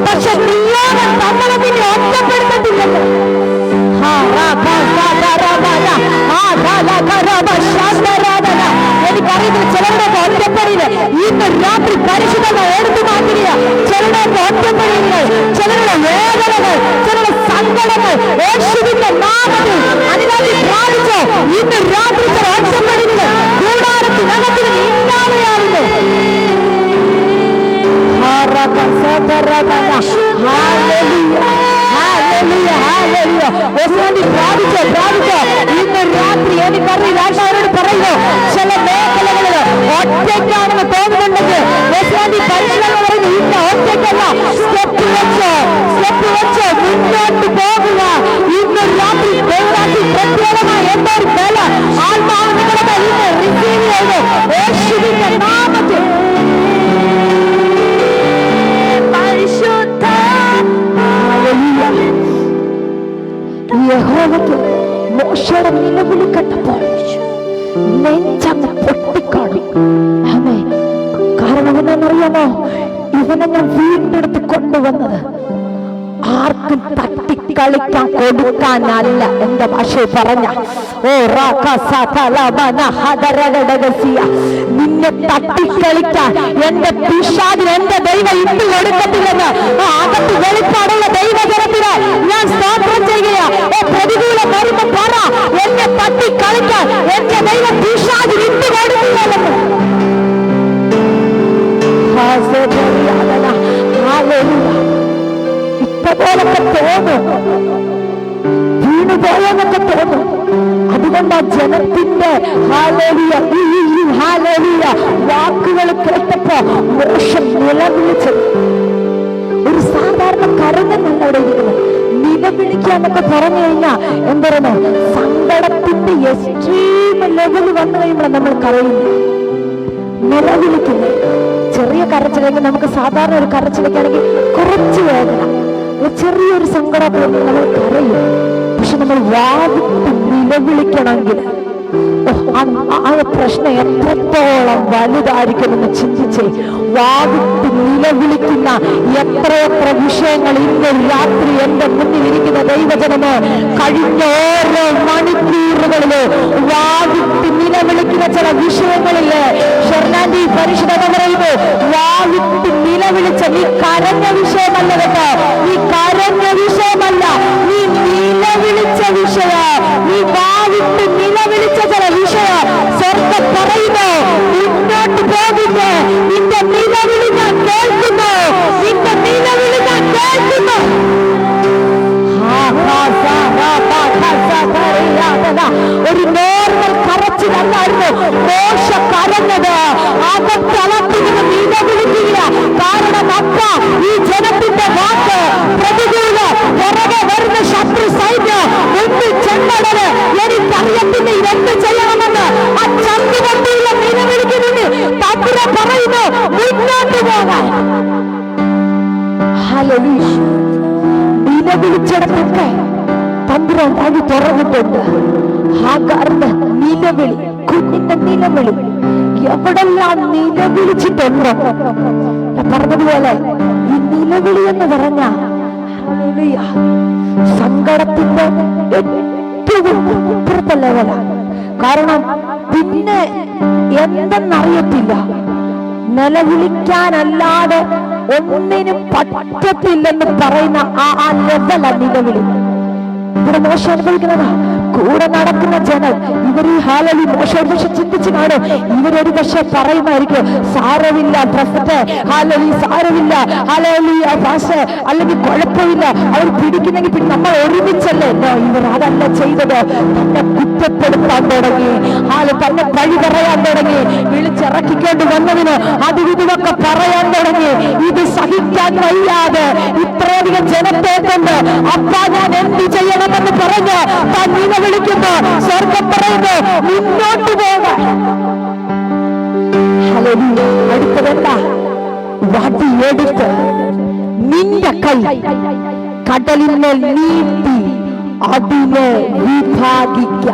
പക്ഷെ നീയോടെ നമ്മളെ നിന്നെ ഒറ്റപ്പെടുത്തത്തില്ലല്ലോ. എനിക്കറിയത്തില്ല ചിലരുടെ ഒറ്റപ്പെടില്ല. ഇന്ന് രാത്രി പരിശുദ്ധത എടുത്തു മാറ്റില്ല. ചിലരുടെ ഒറ്റപ്പെടില്ല, ചിലരുടെ വേദനകൾ, ചിലരുടെ സങ്കടങ്ങൾ യേശുവിന്റെ നാമത്തിൽ അതിനായി പ്രാപിച്ചോ. ഇന്ന് രാത്രി ചില ഒറ്റപ്പെടില്ല കൂടാരത്തിനകത്തിൽ ഇല്ലാതെയാവുന്നു. പ്രാപിച്ചോ. ഇന്ന് രാത്രി എനിക്കറിയില്ല ആൾക്കാരോട് പറയുമോ, ചില മേഖലകളിൽ ഒറ്റയ്ക്കാണെന്ന് തോന്നുന്നുണ്ടെങ്കിൽ പരിശീലനം പറയുന്നു, ഇല്ല ഒറ്റയ്ക്കല്ല, സ്റ്റെപ്പ് വെച്ചോ മുന്നോട്ട് പോകുക. ഇന്ന് രാത്രി പ്രത്യേകമായി എന്തോ ഒരു ബല ആത്മാവ് നിങ്ങളുടെ ഇന്ന് റിസീവ് ചെയ്തു യേശുവിന്റെ നാമത്തിൽ. യഹോവയ്ക്ക് മോശയുടെ നിലവിളി കേട്ടപ്പോൾ നെഞ്ചങ്ങ് പൊട്ടിക്കാണും. ആമേ. കാരണം എന്താണെന്നറിയാമോ, ഇവനെ ഞാൻ വീണ്ടെടുത്ത് കൊണ്ടുവന്നത് ആർക്കും തട്ടിക്കളിക്കാൻ കൊടുക്കാനല്ല. എന്റെ ഭാഷയിൽ പറഞ്ഞ നിന്നെ തട്ടിക്കളിക്കാൻ എന്റെ പിശാചിന് എന്റെ ദൈവം ഇട്ട് കൊടുക്കത്തില്ലെന്ന് അകത്ത് വെളിപ്പാടുള്ള ദൈവജനത്തിന് ഞാൻ സ്തോത്രം ചെയ്യുക. പ്രതികൂലം വരുമ്പോ പറ, എന്നെ തട്ടിക്കളിക്കാൻ എന്റെ ദൈവം പിശാചിന് ഇട്ട് കൊടുക്കില്ലെന്ന്. ഇപ്പോഴൊക്കെ തോന്നും, വീണുപോയെന്നൊക്കെ തോന്നും. അതുകൊണ്ട് ആ ജനത്തിന്റെ വാക്കുകൾ കേട്ടപ്പോ മോശം നിലവിളിച്ചത് ഒരു സാധാരണ കരഞ്ഞല്ല അവിടെ ഇരിക്കുന്നത്. നിലവിളിക്കാന്നൊക്കെ പറഞ്ഞു കഴിഞ്ഞാൽ എന്തായിരുന്നു, സങ്കടത്തിന്റെ എക്സ്ട്രീം ലെവൽ വന്നു കഴിയുമ്പോൾ നമ്മൾ കരയുന്നു, നിലവിളിക്കുന്നത്. ചെറിയ കരച്ചിലേക്ക് നമുക്ക് സാധാരണ ഒരു കരച്ചിലേക്കാണെങ്കിൽ കുറച്ച് വേദന, ചെറിയൊരു സങ്കടം നമ്മൾ കരയും. പക്ഷെ നമ്മൾ വാവിട്ട് നിലവിളിക്കണമെങ്കിൽ ആ പ്രശ്നം എത്രത്തോളം വലുതായിരിക്കുമെന്ന് ചിന്തിച്ച് വാവിട്ട് നിലവിളിക്കുന്ന എത്രയെത്ര വിഷയങ്ങൾ ഇന്ന് രാത്രി എന്റെ മുന്നിൽ ഇരിക്കുന്ന ദൈവജനമേ, കഴിഞ്ഞ ഓരോ മണിക്കൂറുകളില് വാവിട്ട് നിലവിളിക്കുന്ന ചില വിഷയങ്ങളില് ഷെർനാൻഡി പരിശുദ്ധത പറയുന്നു, വാവിട്ട് നിലവിളിച്ച നീ കരഞ്ഞ വിഷയമല്ല കേട്ടോ, നീ കരഞ്ഞ വിഷയമല്ല, നീ നിലവിളിച്ച വിഷയ, നീ വാവിട്ട് നിലവിളിച്ച ചില വിഷയ സ്വർഗ്ഗം പറയുന്നു, മുന്നോട്ട് പോകുന്നു. നിന്റെ നിലവിളി ഞാൻ കേൾക്കുന്നു, നിന്റെ നിലവിളി ഞാൻ കേൾക്കുന്നു. ഒരു നോർമൽ കരച്ചിലല്ലായിരുന്നു മോശ കരഞ്ഞത്. അകത്തളത്തിന്ന് നിലവിളിക്കുക. കാരണം അപ്പ ഈ ജനത്തിന്റെ വാക്ക് പ്രതികൂല പുറകെ വരുന്ന ശത്രു സൈന്യം മുന്നിൽ ചെന്നടന് എനിക്കറിയത്തില്ല ഇതെന്ത് ചെയ്യണമെന്ന്. ആ ചന്തുകൊണ്ടുള്ള നിലവിളിക്കുന്നത് തമ്പുരാൻ പറയുന്നു, മുന്നോട്ട് പോകാൻ. നിലവിളിച്ചിടത്തൊക്കെ തമ്പുരാൻ വഴി തുറന്നിട്ടുണ്ട്. ഹാഗാറിന്റെ നിലവിളി, കുഞ്ഞിന്റെ നിലവിളി എവിടെല്ലാം നിലവിളിച്ചിട്ടുണ്ടോ, പറഞ്ഞതുപോലെ ഈ നിലവിളി എന്ന് പറഞ്ഞ സങ്കടത്തിന്റെ ഏറ്റവും ഇപ്പുറത്തെ ലെവലാണ്. കാരണം പിന്നെ എന്തെന്നറിയത്തില്ല, നിലവിളിക്കാനല്ലാതെ ഒന്നിനും പറ്റത്തില്ലെന്ന് പറയുന്ന ആ ലെവല നിലവിളി. ഇവിടെ മോശം അനുഭവിക്കുന്നതാ. കൂടെ നടക്കുന്ന ജനം ഇവർ ഈ ഹാലലി മോശം പക്ഷെ ചിന്തിച്ചു കാണും. ഇവരൊരു പക്ഷെ പറയുമായിരിക്കും, സാരമില്ല പ്രൊഫറ്റ്, ഹാലലി സാരമില്ല, ഹാലലി പാസ്, അല്ലെങ്കിൽ കുഴപ്പമില്ല, അവർ പിടിക്കുന്നെങ്കിൽ നമ്മൾ ഒരുമിച്ചല്ലേ. ഇവർ അതല്ല ചെയ്തത്, തന്നെ കുറ്റപ്പെടുത്താൻ തുടങ്ങി, തന്നെ പഴി പറയാൻ തുടങ്ങി, വിളിച്ചിറക്കിക്കൊണ്ട് വന്നതിന് അതും ഇതുമൊക്കെ പറയാൻ തുടങ്ങി. ഇത് സഹിക്കാൻ വയ്യാതെ ഇത്രയധികം ജനത്തെ കൊണ്ട് അപ്പ ഞാൻ എന്ത് ചെയ്യണമെന്ന് പറഞ്ഞ് തന്നെ വിളിക്കുന്നു. സ്വർഗ്ഗം പറയുന്നു, മുന്നോട്ട് പോകാൻ. അടുത്തതെന്താ, വടിയെടുത്ത് നിന്റെ കൈ കടലിന്മേൽ നീട്ടി അതിനെ വിഭാഗിക്ക.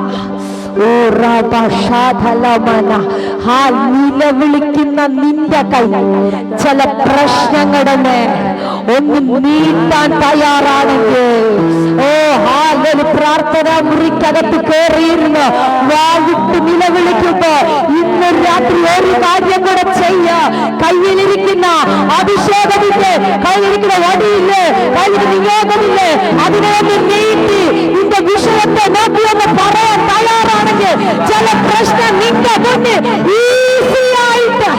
നിലവിളിക്കുന്ന നിന്റെ കൈ ചില പ്രശ്നങ്ങളുടെ മേൽ ഒന്ന് നീട്ടാൻ തയ്യാറാണെങ്കിൽ, പ്രാർത്ഥന മുറിക്കകത്ത് കയറിയിരുന്ന് വാവിട്ട് നിലവിളിക്കുമ്പോ ഇന്ന് രാത്രി ഒരു കാര്യം കൂടെ ചെയ്യ. കയ്യിലിരിക്കുന്ന അഭിഷേകമില്ലേ, കയ്യിലിരിക്കുന്ന വടിയില്ലേ, കയ്യിൽ നിയോഗമില്ലേ, അതിനെ ഒന്ന് നീട്ടി നിന്റെ വിഷയത്തെ നോക്കിയൊന്ന് പറയാൻ തയ്യാറാണെങ്കിൽ ചില പ്രശ്നം നിന്റെ മുന്നിൽ ഈസിയായിട്ട്,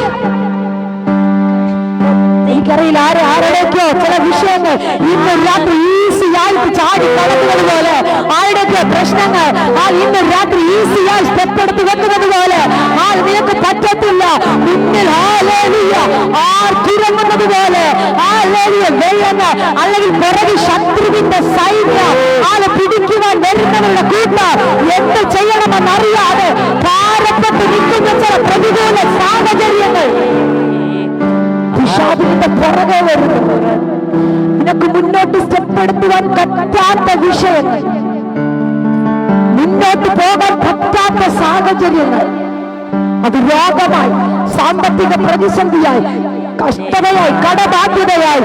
എനിക്കറിയില്ല ആരുടെയൊക്കെയോ ചില വിഷയങ്ങൾ ഇന്ന് രാത്രി ഈസിയായിട്ട് ചാടി കളക്കുന്നത് പോലെ, ആരുടെയൊക്കെ പ്രശ്നങ്ങൾ ഇന്ന് രാത്രി ഈസിയായി സ്റ്റെപ്പ് എടുത്ത് വെക്കുന്നത് പോലെ നിനക്ക് പറ്റത്തില്ല. മുന്നിൽ ആർത്തിറങ്ങുന്നത് പോലെ വെള്ളം അല്ലെങ്കിൽ പുറകെ ശത്രുവിന്റെ സൈന്യം പിടിക്കുവാൻ വരുന്നവരുടെ കൂട്ടം എന്ത് ചെയ്യണമെന്നറിയാതെ ഭാരപ്പെട്ട് നിൽക്കുന്ന ചില പ്രതികൂല സാഹചര്യങ്ങൾ പിശാചിന്റെ പുറകെ വരുന്നു. നിനക്ക് മുന്നോട്ട് സ്റ്റെപ്പ് എടുത്തുവാൻ പറ്റാത്ത വിഷയങ്ങൾ, മുന്നോട്ട് പോകാൻ പറ്റാത്ത സാഹചര്യങ്ങൾ, അത് രോഗമായി, സാമ്പത്തിക പ്രതിസന്ധിയായി, കഷ്ടതയായി, കടബാധ്യതയായി,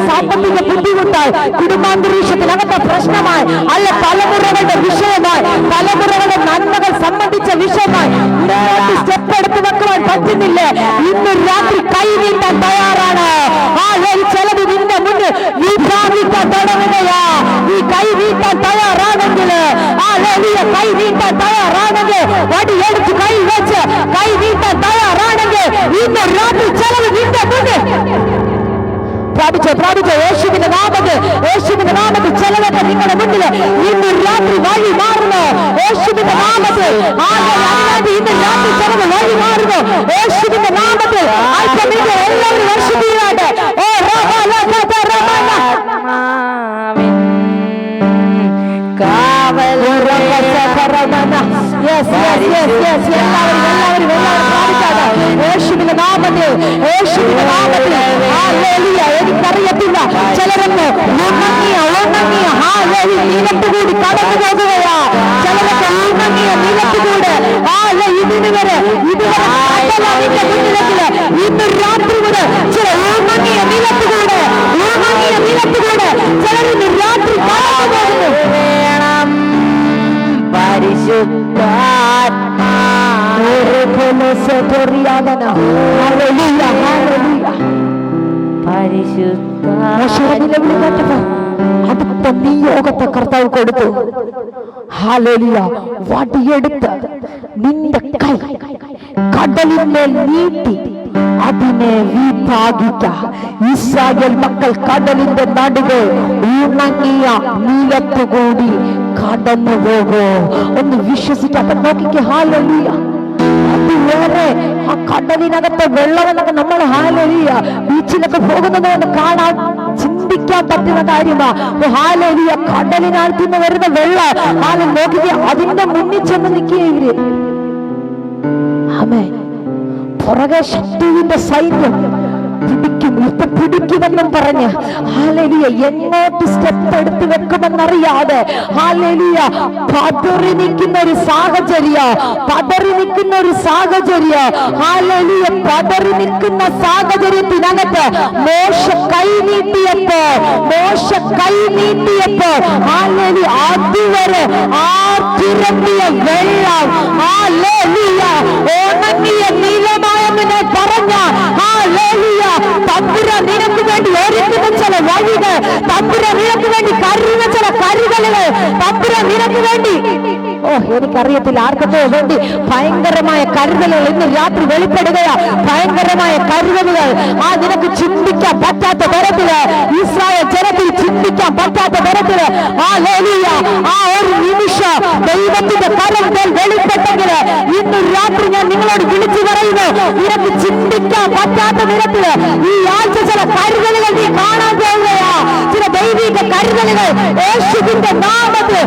സാമ്പത്തിക ബുദ്ധിമുട്ടായി, കുടുംബാന്തരീക്ഷത്തിനകത്തെ പ്രശ്നമായി, അല്ല തലമുറകളുടെ വിഷയമായി, തലമുറകളുടെ നന്മകൾ സംബന്ധിച്ച വിഷയമായി സ്റ്റെപ്പ് എടുത്ത് വെക്കുവാൻ പറ്റുന്നില്ല. ഇന്ന് രാത്രി കൈ നീട്ടാൻ തയ്യാറാണ്. ചിലത് നിന്റെ മുന്നിൽ നീട്ടാൻ തുടങ്ങുകയാ. ഈ കൈ നീട്ടാൻ തയ്യാറാണെങ്കിൽ, കൈ നീട്ടാൻ തയ്യാറാണെങ്കിൽ, വടിയെടുത്ത് കൈ വെച്ച് കൈ നീട്ടാൻ തയ്യാറാണെങ്കിൽ ഇന്ന് രാത്രി ചിലത് നിന്റെ മുന്നിൽ പ്രാപിച്ചോ യേശുവിന്റെ നാമത്തിൽ ചിലതൊക്കെ നിങ്ങളുടെ മുന്നിൽ ഇന്ന് രാത്രി വഴി മാറുന്നു. യേശുവിന്റെ നാമത്തിൽ ഇന്ന് രാത്രി ചിലത് വഴി മാറുന്നു. യേശുവിന്റെ നാമത്തിൽ എല്ലാവരും വർഷിക്കുകയാണ്. യേശുവിന്റെ നാമത്തിൽ എനിക്കറിയത്തില്ല, ചിലരൊക്കെ നിലത്തുകൂടി കടന്നു പോകുകയാ. ചിലരൊക്കെ നിലത്തുകൂടെ ഇതുവരെ മുന്നിലെങ്കിൽ ഇന്ന് രാത്രി മുതൽ ചില നിലത്തുകൂടെ ചിലരിന്ന് രാത്രി കടന്നു പോകുന്നു. അടുത്ത നിയോഗത്തെ കർത്താവ് കൊടുത്തു. ഹല്ലേലൂയ. വടിയെടുത്ത് നിന്റെ കൈ കടലിന്മേൽ നീട്ടി അതിനെ വിഭാഗിക്ക. ഇസ്രായേൽ മക്കൾ കടലിന്റെ നടുവെ ഉണങ്ങിയ നീലത്തുകൂടി കടന്നു പോകോ. ഒന്ന് വിശ്വസിക്കാത്ത നോക്കിക്ക്. ഹല്ലേലൂയ. അതുവരെ ആ കടലിനകത്തെ വെള്ളം എന്നൊക്കെ നമ്മൾ ഹല്ലേലൂയ ബീച്ചിലൊക്കെ പോകുന്നത് കൊണ്ട് കാണാൻ ചിന്തിക്കാൻ പറ്റുന്ന കാര്യമാ. ഹല്ലേലൂയ. കടലിനകത്ത് നിന്ന് വരുന്ന വെള്ളം നോക്കിക്കുക. അതിന്റെ മുന്നിൽ ചെന്ന് നിൽക്കുക ഇവര്. ആമേൻ. പുറകെ ശത്രുവിന്റെ സൈന്യം പിടിക്കുമെന്നും പറഞ്ഞ് ഹല്ലേലൂയ എങ്ങോട്ട് സ്റ്റെപ്പ് എടുത്ത് വെക്കുമെന്നറിയാതെ ഹല്ലേലൂയ പതറി നിൽക്കുന്ന ഒരു സാഹചര്യ ഹല്ലേലൂയ പതറി നിൽക്കുന്ന സാഹചര്യത്തിനകത്ത് മോശ കൈ നീട്ടിയപ്പോ ഹല്ലേലൂയ അതുവരെ ആർത്തിരമ്പിയ വെള്ളം ഹല്ലേലൂയ ഉണങ്ങിയ നീലമായെന്ന് പറഞ്ഞ ഹല്ലേലൂയ തമ്പുരാൻ നിനക്ക് വേണ്ടി ഒരുക്കുന്ന ചില വഴികൾ, തമ്പുരാൻ നിനക്ക് വേണ്ടി കരുതുന്ന ചില കരുതലുകൾ, തമ്പുരാൻ നിനക്ക് വേണ്ടി എനിക്കറിയത്തില്ല ആർക്കൊക്കെ വേണ്ടി ഭയങ്കരമായ കരുതലുകൾ ഇന്ന് രാത്രി വെളിപ്പെടുകയാ. ഭയങ്കരമായ കരുതലുകൾ നിനക്ക് ചിന്തിക്കാൻ പറ്റാത്ത തരത്തില്, ഇസ്രായേൽ ജനത്തിൽ ചിന്തിക്കാൻ പറ്റാത്ത തരത്തില് ഒരു നിമിഷം ദൈവത്തിന്റെ കരങ്ങൾ വെളിപ്പെട്ടെങ്കിൽ ഇന്ന് രാത്രി ഞാൻ നിങ്ങളോട് വിളിച്ചു പറയുന്നു, നിനക്ക് ചിന്തിക്കാൻ പറ്റാത്ത തരത്തില് ഈ ആഴ്ച ചില കരുതലുകൾ നീ കാണാൻ പോകുകയാ. ചില ദൈവിക കരുതലുകൾ യേശുവിന്റെ നാമത്തിൽ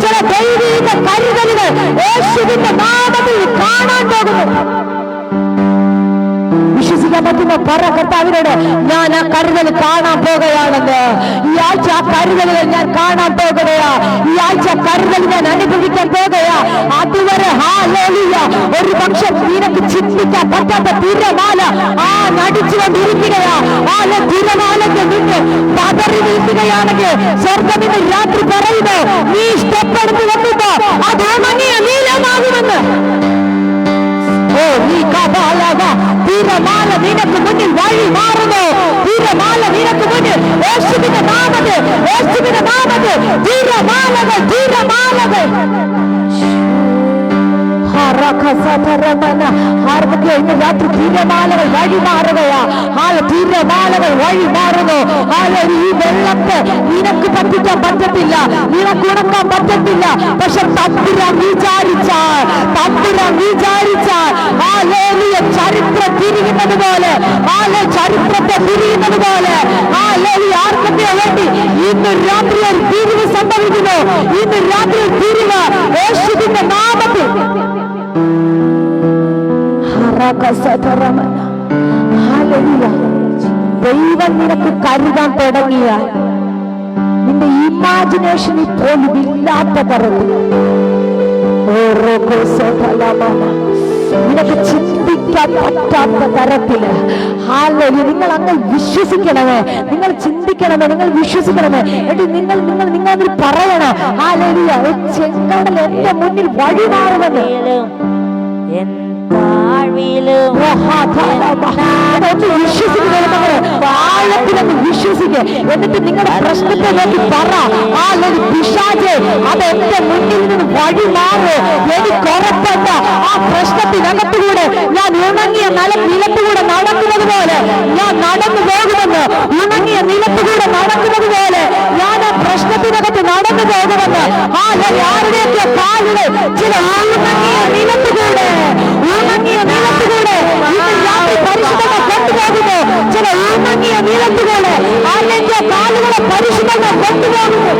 ചില ദൈവിക കരുതലുകൾ യേശുവിന്റെ നാമത്തിൽ കാണാൻ പോകുന്നു. വിശ്വസിക്കാൻ പറ്റുന്ന പറ കർത്താവിനോട്, ഞാൻ ആ കരുതൽ കാണാൻ പോകുകയാണെന്ന്. ഈ ആഴ്ച ആ കരുതലുകൾ ഞാൻ കാണാൻ പോകുകയാ. ഈ ആഴ്ച കരുതൽ ഞാൻ അനുഭവിക്കാൻ പോകുകയാ. അതുവരെ ഹല്ലേലൂയ ഒരു പക്ഷെ നിനക്ക് ചിന്തിക്കാൻ പറ്റാത്ത തിരമാല നടിച്ചുകൊണ്ടിരിക്കുകയാ. തിരമാലയ്ക്ക് മുന്നിൽ പതറി നിൽക്കുകയാണെങ്കിൽ സ്വർഗ്ഗം ഇന്ന് രാത്രി പറയുന്നു, നീ സ്റ്റെപ്പ് എടുത്ത് വെക്കുമ്പോ അത് ഉണങ്ങിയ നീലമാകുമെന്ന്. ഓ നീ തിരമാല നിനക്ക് മുന്നിൽ വഴി മാറുന്നു. തിരമാല നിനക്ക് മുന്നിൽ യേശുവിന്റെ നാമത്തിൽ, യേശുവിന്റെ നാമത്തിൽ തിരമാലകൾ, തിരമാലകൾ ഇന്ന് രാത്രി തിരമാലകൾ വഴി മാറുകയാ. തിരമാലകൾ വഴി മാറുന്നു. ഈ വെള്ളത്തെ നിനക്ക് പറ്റിക്കാൻ പറ്റത്തില്ല, നിനക്ക് ഉണക്കാൻ പറ്റത്തില്ല. പക്ഷെ തമ്പുരാൻ വിചാരിച്ചാൽ, തമ്പുരാൻ വിചാരിച്ചാൽ ചരിത്രം തിരിയുന്നത് പോലെ, ചരിത്രത്തെ തിരിയുന്നത് പോലെ ആർക്കൊക്കെ വേണ്ടി ഇന്ന് രാത്രി ഒരു തിരിവ് സംഭവിക്കുന്നു. ഇന്ന് രാത്രി ഒരു തിരിവ് യേശുവിന്റെ നാമത്തിൽ. ദൈവം നിനക്ക് കരുതാൻ തുടങ്ങിയാൽ നിന്റെ ഇമാജിനേഷനിൽ പോലും ഇല്ലാത്ത തരത്തിൽ നിനക്ക് ചിന്തിക്കാൻ പറ്റാത്ത തരത്തില് നിങ്ങൾ അങ്ങ് വിശ്വസിക്കണമേ, നിങ്ങൾ ചിന്തിക്കണമേ, നിങ്ങൾ വിശ്വസിക്കണമേ. എന്നിട്ട് നിങ്ങൾ നിങ്ങൾ നിങ്ങൾ അതിൽ പറയണം, ചെങ്കടൽ എന്റെ മുന്നിൽ വഴിമാറുമെന്ന്. ആഴത്തിലൊന്ന് വിശ്വസിക്കുക. എന്നിട്ട് നിങ്ങളുടെ പ്രശ്നത്തെ നോക്കി പറ, പിശാചേ അത് എന്റെ മുന്നിൽ നിന്ന് വഴി മാറ്. എനിക്ക് ഉറപ്പുണ്ട് ആ പ്രശ്നത്തിനകത്തുകൂടെ ഞാൻ ഉണങ്ങിയ നിലത്തുകൂടെ നടക്കുന്നത് പോലെ ഞാൻ നടന്നു പോകുമെന്ന്. ഉണങ്ങിയ നിലത്തുകൂടെ നടക്കുന്നത് പോലെ ഞാൻ ആ പ്രശ്നത്തിനകത്ത് നടന്നു പോകുമെന്ന്. ആരുടെയൊക്കെ കാലുകൾ ചില ഉണങ്ങിയ നിലത്തുകൂടെ, ഉണങ്ങിയ നിലത്തുകൂടെ പരിശുദ്ധങ്ങൾ കൊണ്ടുപോകുന്നു. ചില ഉണങ്ങിയ നിലത്തുകൂടെ അതിന്റെ കാലുകളെ പരിശുദ്ധങ്ങൾ കൊണ്ടുപോകുന്നു.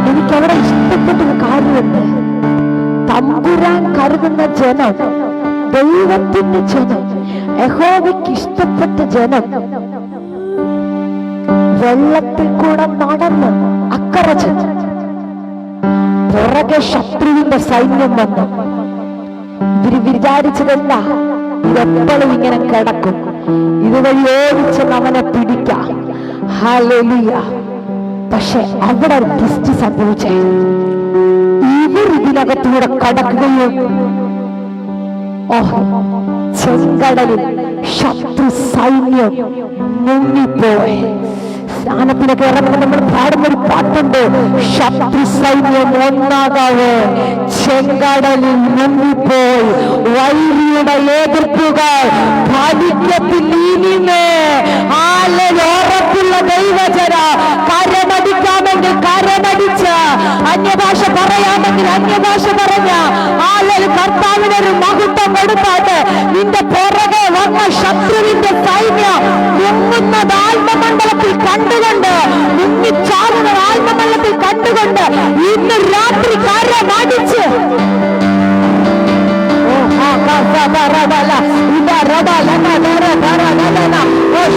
എനിക്കവിടെ ഇഷ്ടപ്പെട്ടൊരു കാര്യമുണ്ട്. തമ്പുരാൻ കരുതുന്ന ജനം, ദൈവത്തിന്റെ ജനം, യഹോവയ്ക്ക് ഇഷ്ടപ്പെട്ട ജനം വെള്ളത്തിൽ കൂടെ നടന്ന് അക്കരെ ചെന്നു. പുറകെ ശത്രുവിന്റെ സൈന്യം വന്നു. ഇവര് വിചാരിച്ചതല്ല ഇതെപ്പോഴും ഇങ്ങനെ കിടക്കും, ഇതുവഴി ഓടിച്ചെന്ന് അവനെ പിടിക്കാം. ഹല്ലേലൂയ. പക്ഷെ അവിടെ ഒരു ട്വിസ്റ്റ് സംഭവിച്ചേ. ഇവർ ഇതിനകത്തൂടെ കടക്കുകയും ചെങ്കടലിൽ ശത്രു സൈന്യം മുങ്ങിപ്പോയി. സ്ഥാനത്തിനൊക്കെ ഇറങ്ങുമ്പോൾ നമ്മൾ പാടുന്നൊരു പാട്ടുണ്ട്, ശത്രു സൈന്യം ഒന്നാകാതെ ചെങ്കടലിൽ മുങ്ങിപ്പോയി. വൈരിയുടെ എതിർപ്പുകൾ ഫലിക്കത്തില്ലേ. ഉറപ്പുള്ള ദൈവജന കരമടിക്കാമെങ്കിൽ കരമടിച്ച്, അന്യഭാഷ പറയാമെങ്കിൽ അന്യഭാഷ പറഞ്ഞ കർത്താവിനൊരു മഹത്വം കൊടുത്താട്ട് നിന്റെ പുറകെ വന്ന ശത്രുവിന്റെ സൈന്യം മുങ്ങുന്നത് ആത്മമണ്ഡലത്തിൽ കണ്ടുകൊണ്ട്, മുങ്ങിച്ചാടുന്നത് ആത്മമണ്ഡലത്തിൽ കണ്ടുകൊണ്ട് ഇന്ന് രാത്രി കരമടിച്ച്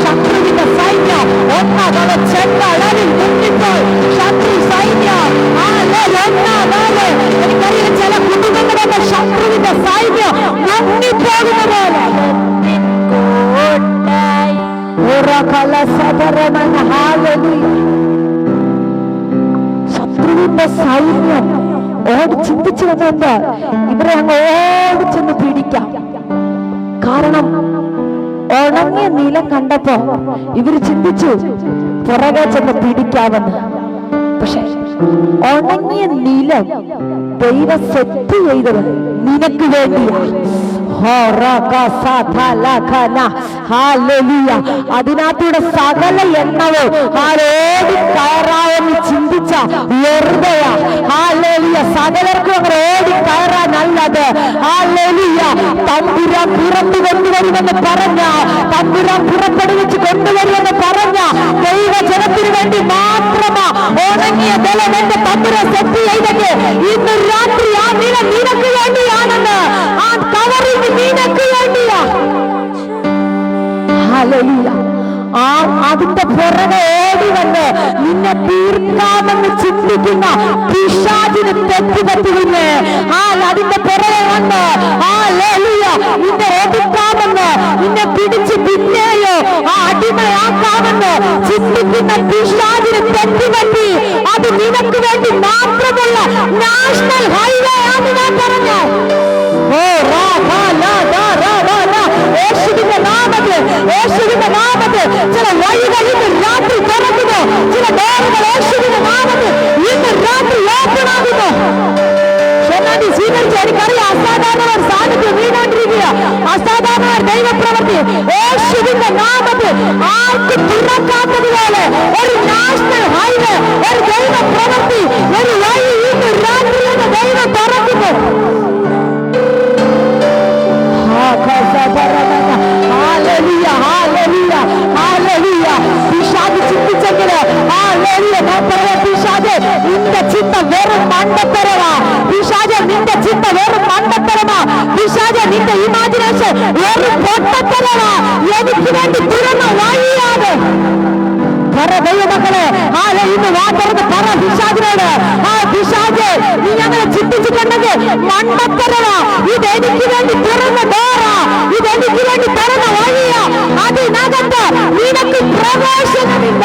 ശത്രുവിന്റെ സൈന്യം ഒന്നാകെ ചെങ്കടലിൽ മുങ്ങിപ്പോയി. ശത്രു സൈന്യം ഒന്നാകെ എനിക്കറിയാം ചില കുടുംബങ്ങളുടെ ശത്രുവിന്റെ സൈന്യം മുങ്ങിപ്പോകുന്ന പോലെ. ശത്രുവിന്റെ സൈന്യം ചിന്തിച്ചു വന്നുകൊണ്ട് ഇവരെ അങ്ങ് ഓടിച്ചെന്ന് പിടിക്കാം. കാരണം ഉണങ്ങിയ നിലം കണ്ടപ്പോ ഇവര് ചിന്തിച്ചു പുറകെ ചെന്ന് പിടിക്കാമെന്ന്. പക്ഷെ ഉണങ്ങിയ നിലം ദൈവം സെറ്റ് ചെയ്തത് നിനക്ക് വേണ്ടിയാ. അതിനകത്തൂടെ സകല എണ്ണവും ഓടി കയറാമെന്ന് ചിന്തിച്ച വെറുതെയാ. സകലർക്കും അങ്ങനെ ഓടി കയറാനല്ലത്. തമ്പുരാൻ പുറത്തു കൊണ്ടുവരുമെന്ന് പറഞ്ഞ, തമ്പുരാൻ പുറപ്പെടുവിച്ച് കൊണ്ടുവരുമെന്ന് പറഞ്ഞ ദൈവ ദൈവജനത്തിന് വേണ്ടി മാത്രമാ ഉണങ്ങിയ ബലം എന്റെ തമ്പുരാൻ സെറ്റ് ചെയ്തെങ്കിൽ ഇന്ന് രാത്രി ആ നിലം നിനക്ക് വേണ്ടിയാണെന്ന്, ആ കവറിങ് നിനക്ക് വേണ്ടിയാ. ഹല്ലേലൂയ. ആ അതിന്റെ പുറകെ ഓടി വന്ന് നിന്നെ തീർക്കാമെന്ന് ചിന്തിക്കുന്ന പിശാചിന് തെറ്റുപറ്റുവില്ലേ? അതിന്റെ പുറകെ വന്ന് നിന്നെ ഒതുക്കാമെന്ന്, നിന്നെ പിടിച്ച് പിന്നെയോ ആ അടിമയാക്കാമെന്ന് ചിന്തിക്കുന്ന പിശാചിന് തെറ്റുപറ്റി. അത് നിനക്ക് വേണ്ടി മാത്രമുള്ള നാഷണൽ ഹൈവേ ആണ് ഞാൻ പറഞ്ഞു. യേശുവിന്റെ നാമത്തിൽ, യേശുവിന്റെ നാമത്തിൽ ചില വഴികൾ ഇന്ന് രാത്രി തുറക്കുന്നു. ചില ഡോറുകൾ യേശുവിന്റെ നാമത്തിൽ ഇന്ന് രാത്രി ഓപ്പൺ ആകുന്നു. സ്വീകരിച്ച് എനിക്കറിയാം അസാധാരണ സാന്നിധ്യം വീണോണ്ടിരിക്കുക, അസാധാരണ ദൈവപ്രവൃത്തി യേശുവിന്റെ നാമത്തിൽ ആർക്കും തുറക്കാത്തതുപോലെ ഒരു നാഷണൽ ഹൈവേ, ഒരു ദൈവപ്രവൃത്തി, ഒരു വഴി ഇന്ന് രാത്രി എന്ന് ദൈവം തുറക്കുന്നു. പിശാച് ചിന്തിച്ചെങ്കില് പിശാച് നിന്റെ ചിന്ത വെറും മണ്ടത്തരമാ. പിശാച് നിന്റെ ചിന്ത വെറും മണ്ടത്തരമാ. പിശാച് നിന്റെ ഇമാജിനേഷൻ വെറും പൊട്ടത്തരമാ. എനിക്ക് വേണ്ടി തുറന്ന വഴിയാണ്. ദൈവമക്കളെ ഇന്ന് വാർത്തത് പറ പിശാചിനോട്, പിശാച് നീ അങ്ങനെ ചിന്തിച്ചിട്ടുണ്ടെങ്കിൽ മണ്ടത്തരമാ. ഇതെനിക്ക് വേണ്ടി തുറന്ന ഡോറാ, ഇതെനിക്ക് വേണ്ടി തുറന്ന വഴിയാ. അതിനകത്ത് നിനക്ക് പ്രവേശനമില്ല.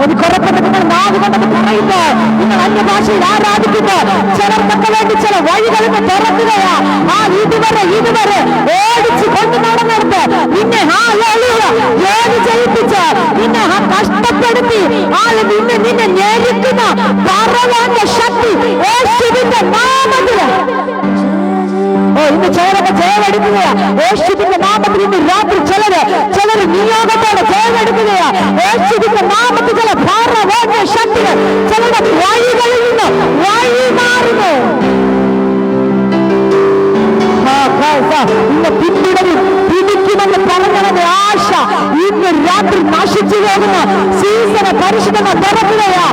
എനിക്കുറപ്പുണ്ട് നിങ്ങൾ നാവ് കൊണ്ടത് പറയുമ്പോ, നിങ്ങൾ അന്യഭാഷയിൽ ആരാധിക്കുമ്പോ ചിലർക്കൊക്കെ വേണ്ടി ചില വഴികൾ തുറക്കുകയാ. ഇതുവരെ ഓടിച്ച് കൊണ്ടു നടന്നെടുത്ത് നിന്നെ ജോലി ചെയ്യിപ്പിച്ച് നിന്നെ കഷ്ടപ്പെടുത്തി നിന്നെ ഞെരുക്കുന്ന പറവാന്റെ ശക്തി യേശുവിന്റെ നാമത്തില് ഇന്ന് ചിലരൊക്കെ ജയമെടുക്കുകയാ. യേശുവിന്റെ നാമത്തിൽ ഇന്ന് രാത്രി ചിലര് നിയോഗത്തോടെ ജയമെടുക്കുകയാ. യേശുവിന്റെ നാമത്തിൽ ചില പറവാന്റെ ശക്തികൾ ചിലരുടെ വഴികളിൽ നിന്ന് വഴി മാറുന്നു. ഇന്ന് പിന്തുടരും പിടിക്കുമെന്ന് പറഞ്ഞവന്റെ ആശ ഇന്ന് രാത്രി നശിച്ചു പോകുന്ന സീസണ് പരിശുദ്ധങ്ങൾ തുറക്കുകയാ.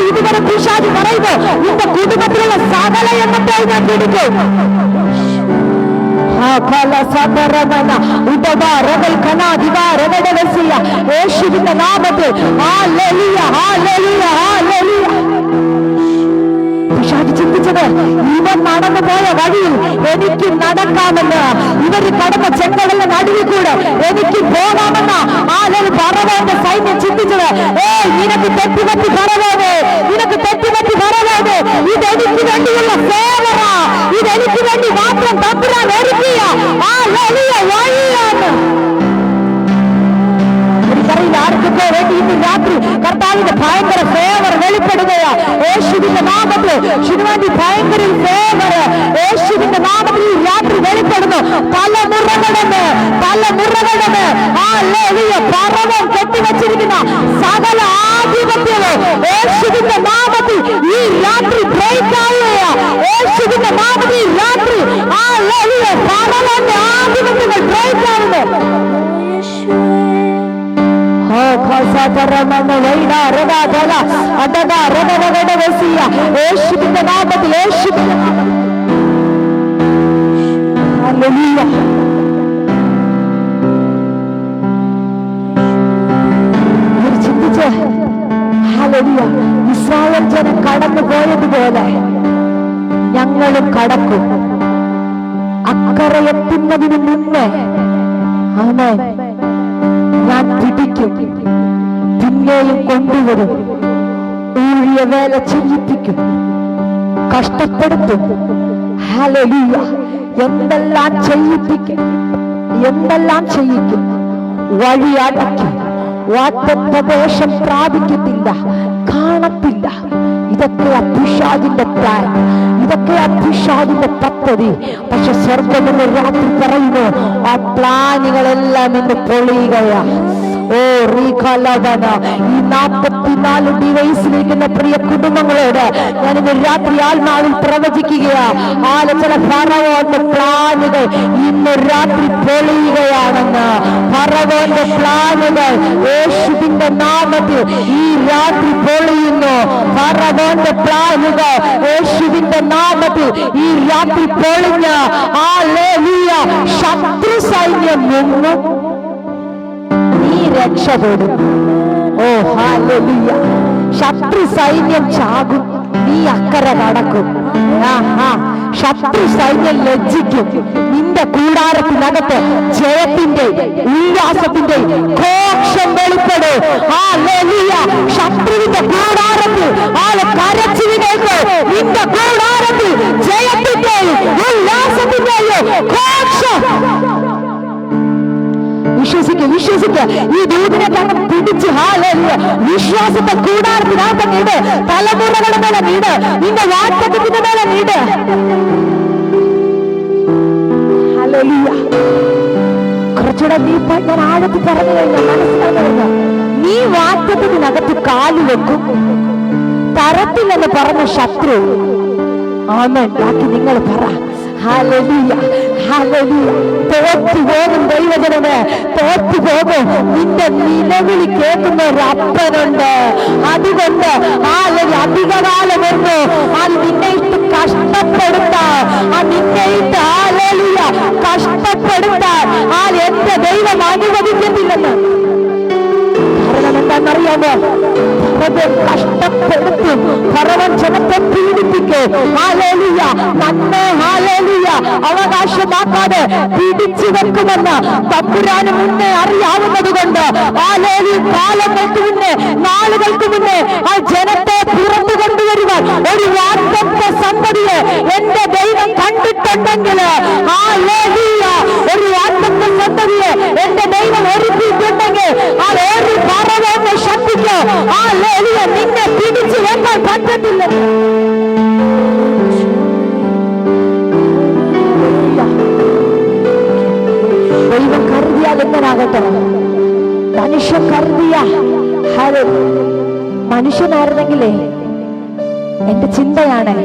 ഇതുവരെ പിശാച് പറയുന്നു നിന്റെ കുടുംബത്തിലുള്ള സകല എണ്ണത്തെ ഞാൻ പിടിക്കും. യേശുവിന്റെ നാമത്തിൽ ചിന്തിച്ചത് ഇവൻ നടന്നു പോയ വഴിയിൽ എനിക്ക് നടക്കാമെന്ന്, ഇവര് കടന്ന ചെങ്കടലിന്റെ നടുവിൽ കൂടെ എനിക്ക് പോകാമെന്ന് പറവാന്റെ സൈന്യം ചിന്തിച്ചത്. നിനക്ക് തെറ്റുപറ്റി പറവാതെ, നിനക്ക് തെറ്റുപറ്റി പറവാതെ, ഇതെനിക്ക് വേണ്ടിയുള്ള സേവന, ഇതെനിക്ക് വേണ്ടി മാത്രം തമ്പുരാൻ ഒരുക്കിയ വഴിയാണ്. എനിക്കറിയില്ല ആർക്കൊക്കെ വേണ്ടി ഇന്ന് രാത്രി കർത്താവിന്റെ ഭയങ്കര ഫേവർ വെളിപ്പെടുകയാ. യേശുവിന്റെ നാമത്തിൽ ശിവന്റെ ഭയങ്കര ഫേവർ യേശുവിന്റെ നാമത്തിൽ ഈ രാത്രി വെളിപ്പെടുന്നു. തലമുറകളെന്ന് പറവം കെട്ടിവെച്ചിരിക്കുന്ന സകല ആധിപത്യവും യേശുവിന്റെ നാമത്തിൽ ഈ രാത്രി ബ്രേക്ക് ആവുകയാ. യേശുവിന്റെ നാമത്തിൽ ഈ രാത്രി പറവന്റെ ആധിപത്യങ്ങൾ ബ്രേക്ക് ആവുന്നു. യേശുവിന്റെ നാമത്തിൽ, യേശുവിന്റെ ചിന്തിച്ച് ഇസ്രായേൽ ജനം കടന്നു പോയതുപോലെ ഞങ്ങളും കടക്കും. അക്കരെ എത്തുന്നതിന് മുന്നേ ഞാൻ പിടിക്കും, പിന്നെയും കൊണ്ടുവരും, ഊഴിയ വേല ചെയ്യിപ്പിക്കും, കഷ്ടപ്പെടുത്തും. ഹല്ലേലൂയ. എന്തെല്ലാം ചെയ്യിപ്പിക്കും, എന്തെല്ലാം ചെയ്യിക്കും. വഴി അടയ്ക്കും, വാഗ്ദത്തദേശം പ്രാപിക്കത്തില്ല, കാണത്തില്ല. ഇതൊക്കെ പിശാചിന്റെ പ്ലാൻ, ഇതൊക്കെ പിശാചിന്റെ പദ്ധതി. പക്ഷെ സ്വർഗ്ഗമെന്ന് രാത്രി പറയുന്നു ആ പ്ലാനുകളെല്ലാം ഇന്ന് പൊളിയുകയാ. ഈ 40 44 ഡിവൈസിലിരിക്കുന്ന പ്രിയ കുടുംബങ്ങളോട് ഞാൻ ഇന്ന് രാത്രി ആത്മാവിൽ പ്രവചിക്കുകയാ. ചില ഫറവോന്റെ പ്ലാനുകൾ ഇന്ന് രാത്രി പൊളിയുകയാണെന്ന്. ഫറവോന്റെ പ്ലാനുകൾ യേശുവിന്റെ നാമത്തിൽ ഈ രാത്രി പൊളിയുന്നു. ഫറവോന്റെ പ്ലാനുകൾ യേശുവിന്റെ നാമത്തിൽ ഈ രാത്രി പൊളിഞ്ഞ ഹല്ലേലൂയ ശത്രു സൈന്യം മുങ്ങും, നീ രക്ഷപ്പെടും. ഓ ഹല്ലേലൂയ. ശത്രു സൈന്യം ചാകും, നീ അക്കരെ കടക്കും. ശത്രു സൈന്യം ലജ്ജിക്കും. നിന്റെ കൂടാരത്തിനകത്ത് ജയത്തിന്റെ ഉല്ലാസത്തിന്റെ ഘോഷം വെളിപ്പെടും. ഹല്ലേലൂയ. ശത്രുവിന്റെ കൂടാരത്തിൽ കരച്ചിലിനേക്ക് നിന്റെ കൂടാരത്തിൽ ജയത്തിന്റെയും ഉല്ലാസത്തിന്റെയും ഘോഷം. വിശ്വസിക്കുക. ഈ ദൂതിനെ തന്നെ പിടിച്ച് വിശ്വാസത്തെ കൂടാരത്തിനകത്ത് നീട്, തലമുറകളുടെ മേലെ നീട്, നിന്റെ വാക്തത്വത്തിന്റെ മേലെ നീട്. കുറച്ചുകൂടെ നീ ഞാൻ ആഴത്തിൽ പറഞ്ഞു കഴിഞ്ഞാൽ മനസ്സിലാകുക. നീ വാക്തത്വത്തിനകത്ത് കാല് വെക്കും, തരത്തില്ലെന്ന് പറഞ്ഞ ശത്രു ആമേൻ. ബാക്കി നിങ്ങൾ പറ. Hallelujah, hallelujah. തോറ്റുപോകും ദൈവജനമേ, തോറ്റുപോകും. നിന്റെ നിലവിളി കേൾക്കുന്ന ഒരു അപ്പനുണ്ട്. അതുകൊണ്ട് അധികകാലം വരുന്നു നിന്നെ ഇട്ട് കഷ്ടപ്പെടുത്താൻ, നിന്നെ ഇട്ട് ഹല്ലേലൂയ കഷ്ടപ്പെടുത്താൻ എന്റെ ദൈവം അനുവദിക്കുന്നില്ലെന്ന്. കാരണം എന്താണെന്നറിയാമോ? കഷ്ടപ്പെടുത്തും, ഫറവോൻ ജനത്തെ പീഡിപ്പിക്കും. ഹല്ലേലൂയ. നന്മ ഹല്ലേലൂയ അവകാശമാക്കാതെ പിടിച്ചു വെക്കുമെന്ന് തമ്പുരാന് മുന്നേ അറിയാവുന്നത് കൊണ്ട് ഹല്ലേലൂയ കാലങ്ങൾക്ക് മുന്നേ, നാളുകൾക്ക് മുന്നേ ആ ജനത്തെ പുറത്തു കൊണ്ടുവരുവാൻ ഒരു വാഗ്ദത്ത സന്തതിയെ എന്റെ ദൈവം കണ്ടിട്ടുണ്ടെങ്കിൽ ഹല്ലേലൂയ ഒരു വാഗ്ദത്ത സന്തതിയെ എന്റെ ദൈവം ഒരുക്കിയിട്ടുണ്ടെങ്കിൽ ഒരു ഫറവോനെ ശക്തിക്ക് ഹല്ലേലൂയ നിന്നെ പിടിച്ചു വെക്കാൻ പറ്റത്തില്ല. ദൈവം കരുതിയാൽ എങ്ങനാകട്ടെ, മനുഷ്യൻ കരുതിയ മനുഷ്യനായിരുന്നെങ്കിലേ എന്റെ ചിന്തയാണ്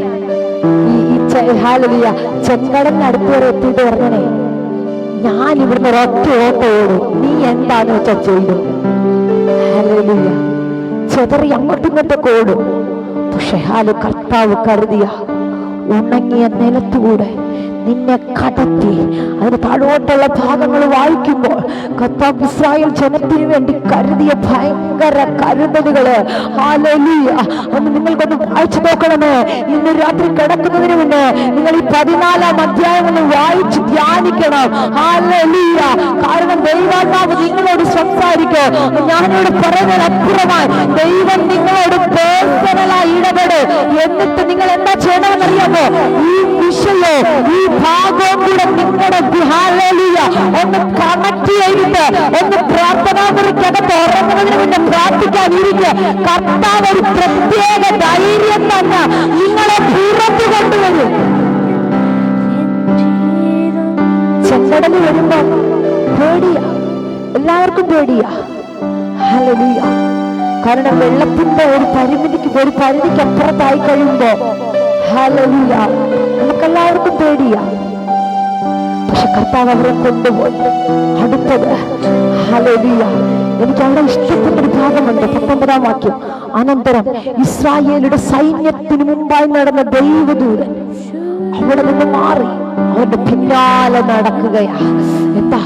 ഹല്ലേലൂയ ചെങ്കടലിന് അടുത്ത് വരെ എത്തിയിട്ട് പറഞ്ഞേ, ഞാൻ ഇവിടുന്ന് ഒരൊറ്റ ഓട്ടം ഓടും, നീ എന്താന്ന് വെച്ചാ ചെയ്തു. ഹല്ലേലൂയ. ചെതറി അങ്ങോട്ടും ഇങ്ങോട്ടൊക്കെ ഓടും. പക്ഷെ കർത്താവ് കരുതിയ ഉണങ്ങിയ നിലത്തുകൂടെ നിന്നെ കടത്തി. അതിന് താഴോട്ടുള്ള ഭാഗങ്ങൾ വായിക്കുമ്പോൾ കർത്താവ് ഇസ്രായേൽ ജനത്തിന് വേണ്ടി കരുതിയ ഭയങ്കര കരുതലുകള് ഹല്ലേലൂയ ഒന്ന് നിങ്ങൾക്കൊന്ന് വായിച്ചു നോക്കണമേ. ഇന്ന് രാത്രി കിടക്കുന്നതിന് മുന്നേ നിങ്ങൾ ഈ 14-ാം അധ്യായം ഒന്ന് വായിച്ച് ധ്യാനിക്കണം. ഹല്ലേലൂയ. കാരണം ദൈവാത്മാവ് നിങ്ങളോട് സംസാരിക്കും. ഞാനോട് പറയുന്നതിനപ്പുറമായി ദൈവം നിങ്ങളോട് പേഴ്സണലായി ഇടപെടും. എന്നിട്ട് നിങ്ങൾ എന്താ ചെയ്യണമെന്നറിയാമോ? ഈ വിഷയം, ഈ ഭാഗവും കൂടെ നിങ്ങളുടെ ഹല്ലേലൂയ ഒന്ന് കണക്ട് ചെയ്തിട്ട് ഒന്ന് പ്രാർത്ഥനാ മുറിക്കകത്ത് ഉറങ്ങുന്നതിന് മുന്നേ പ്രാർത്ഥിക്കാനിരിക്കുക. കർത്താവ് ഒരു പ്രത്യേക ധൈര്യം തന്നെ നിങ്ങളെ പുറത്തു കൊണ്ടുവരും. ചെങ്കടല് വരുമ്പോ പേടിയാ, എല്ലാവർക്കും പേടിയാ. ഹല്ലേലൂയ. കാരണം വെള്ളത്തിന്റെ ഒരു പരിധിക്ക് അപ്പുറത്തായി കഴിയുമ്പോ ഹല്ലേലൂയ നമുക്കെല്ലാവർക്കും പേടിയാ. പക്ഷെ കർത്താവ് അവരെ കൊണ്ടുപോയി. അടുത്തത് ഹല്ലേലൂയ എനിക്ക് അവിടെ ഇഷ്ടപ്പെട്ട ഒരു ഭാഗമുണ്ട്. 19-ാം വാക്യം. അനന്തരം ഇസ്രായേലിയുടെ സൈന്യത്തിന് മുമ്പായി നടന്ന ദൈവദൂതൻ അവിടെ നിന്ന് മാറി അവരുടെ പിന്നാലെ നടക്കുകയാ. എന്താ?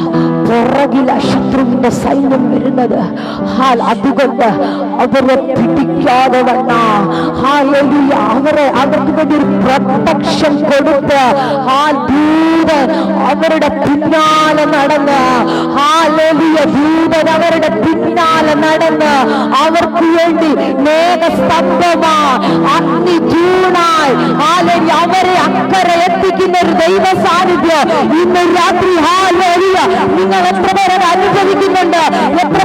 പുറകില ശത്രുവിന്റെ സൈന്യം വരുന്നത്. അതുകൊണ്ട് അവരെ പിടിക്കാതെ വന്ന അവർക്ക് വേണ്ടി ഒരു പ്രൊട്ടക്ഷൻ കൊടുത്ത് ദൂതൻ അവരുടെ പിന്നാലെ നടന്ന് ദൂതൻ അവരുടെ പിന്നാലെ നടന്ന് അവർക്ക് വേണ്ടി മേഘസ്തംഭമാ അഗ്നി തൂണായി അവരെ അക്കരെ എത്തിക്കുന്ന ഒരു ദൈവ സാന്നിധ്യം ഇന്ന് രാത്രി ഹല്ലേലൂയ നിങ്ങൾ എത്ര പേരെ അനുഭവിക്കുന്നുണ്ട്? എത്ര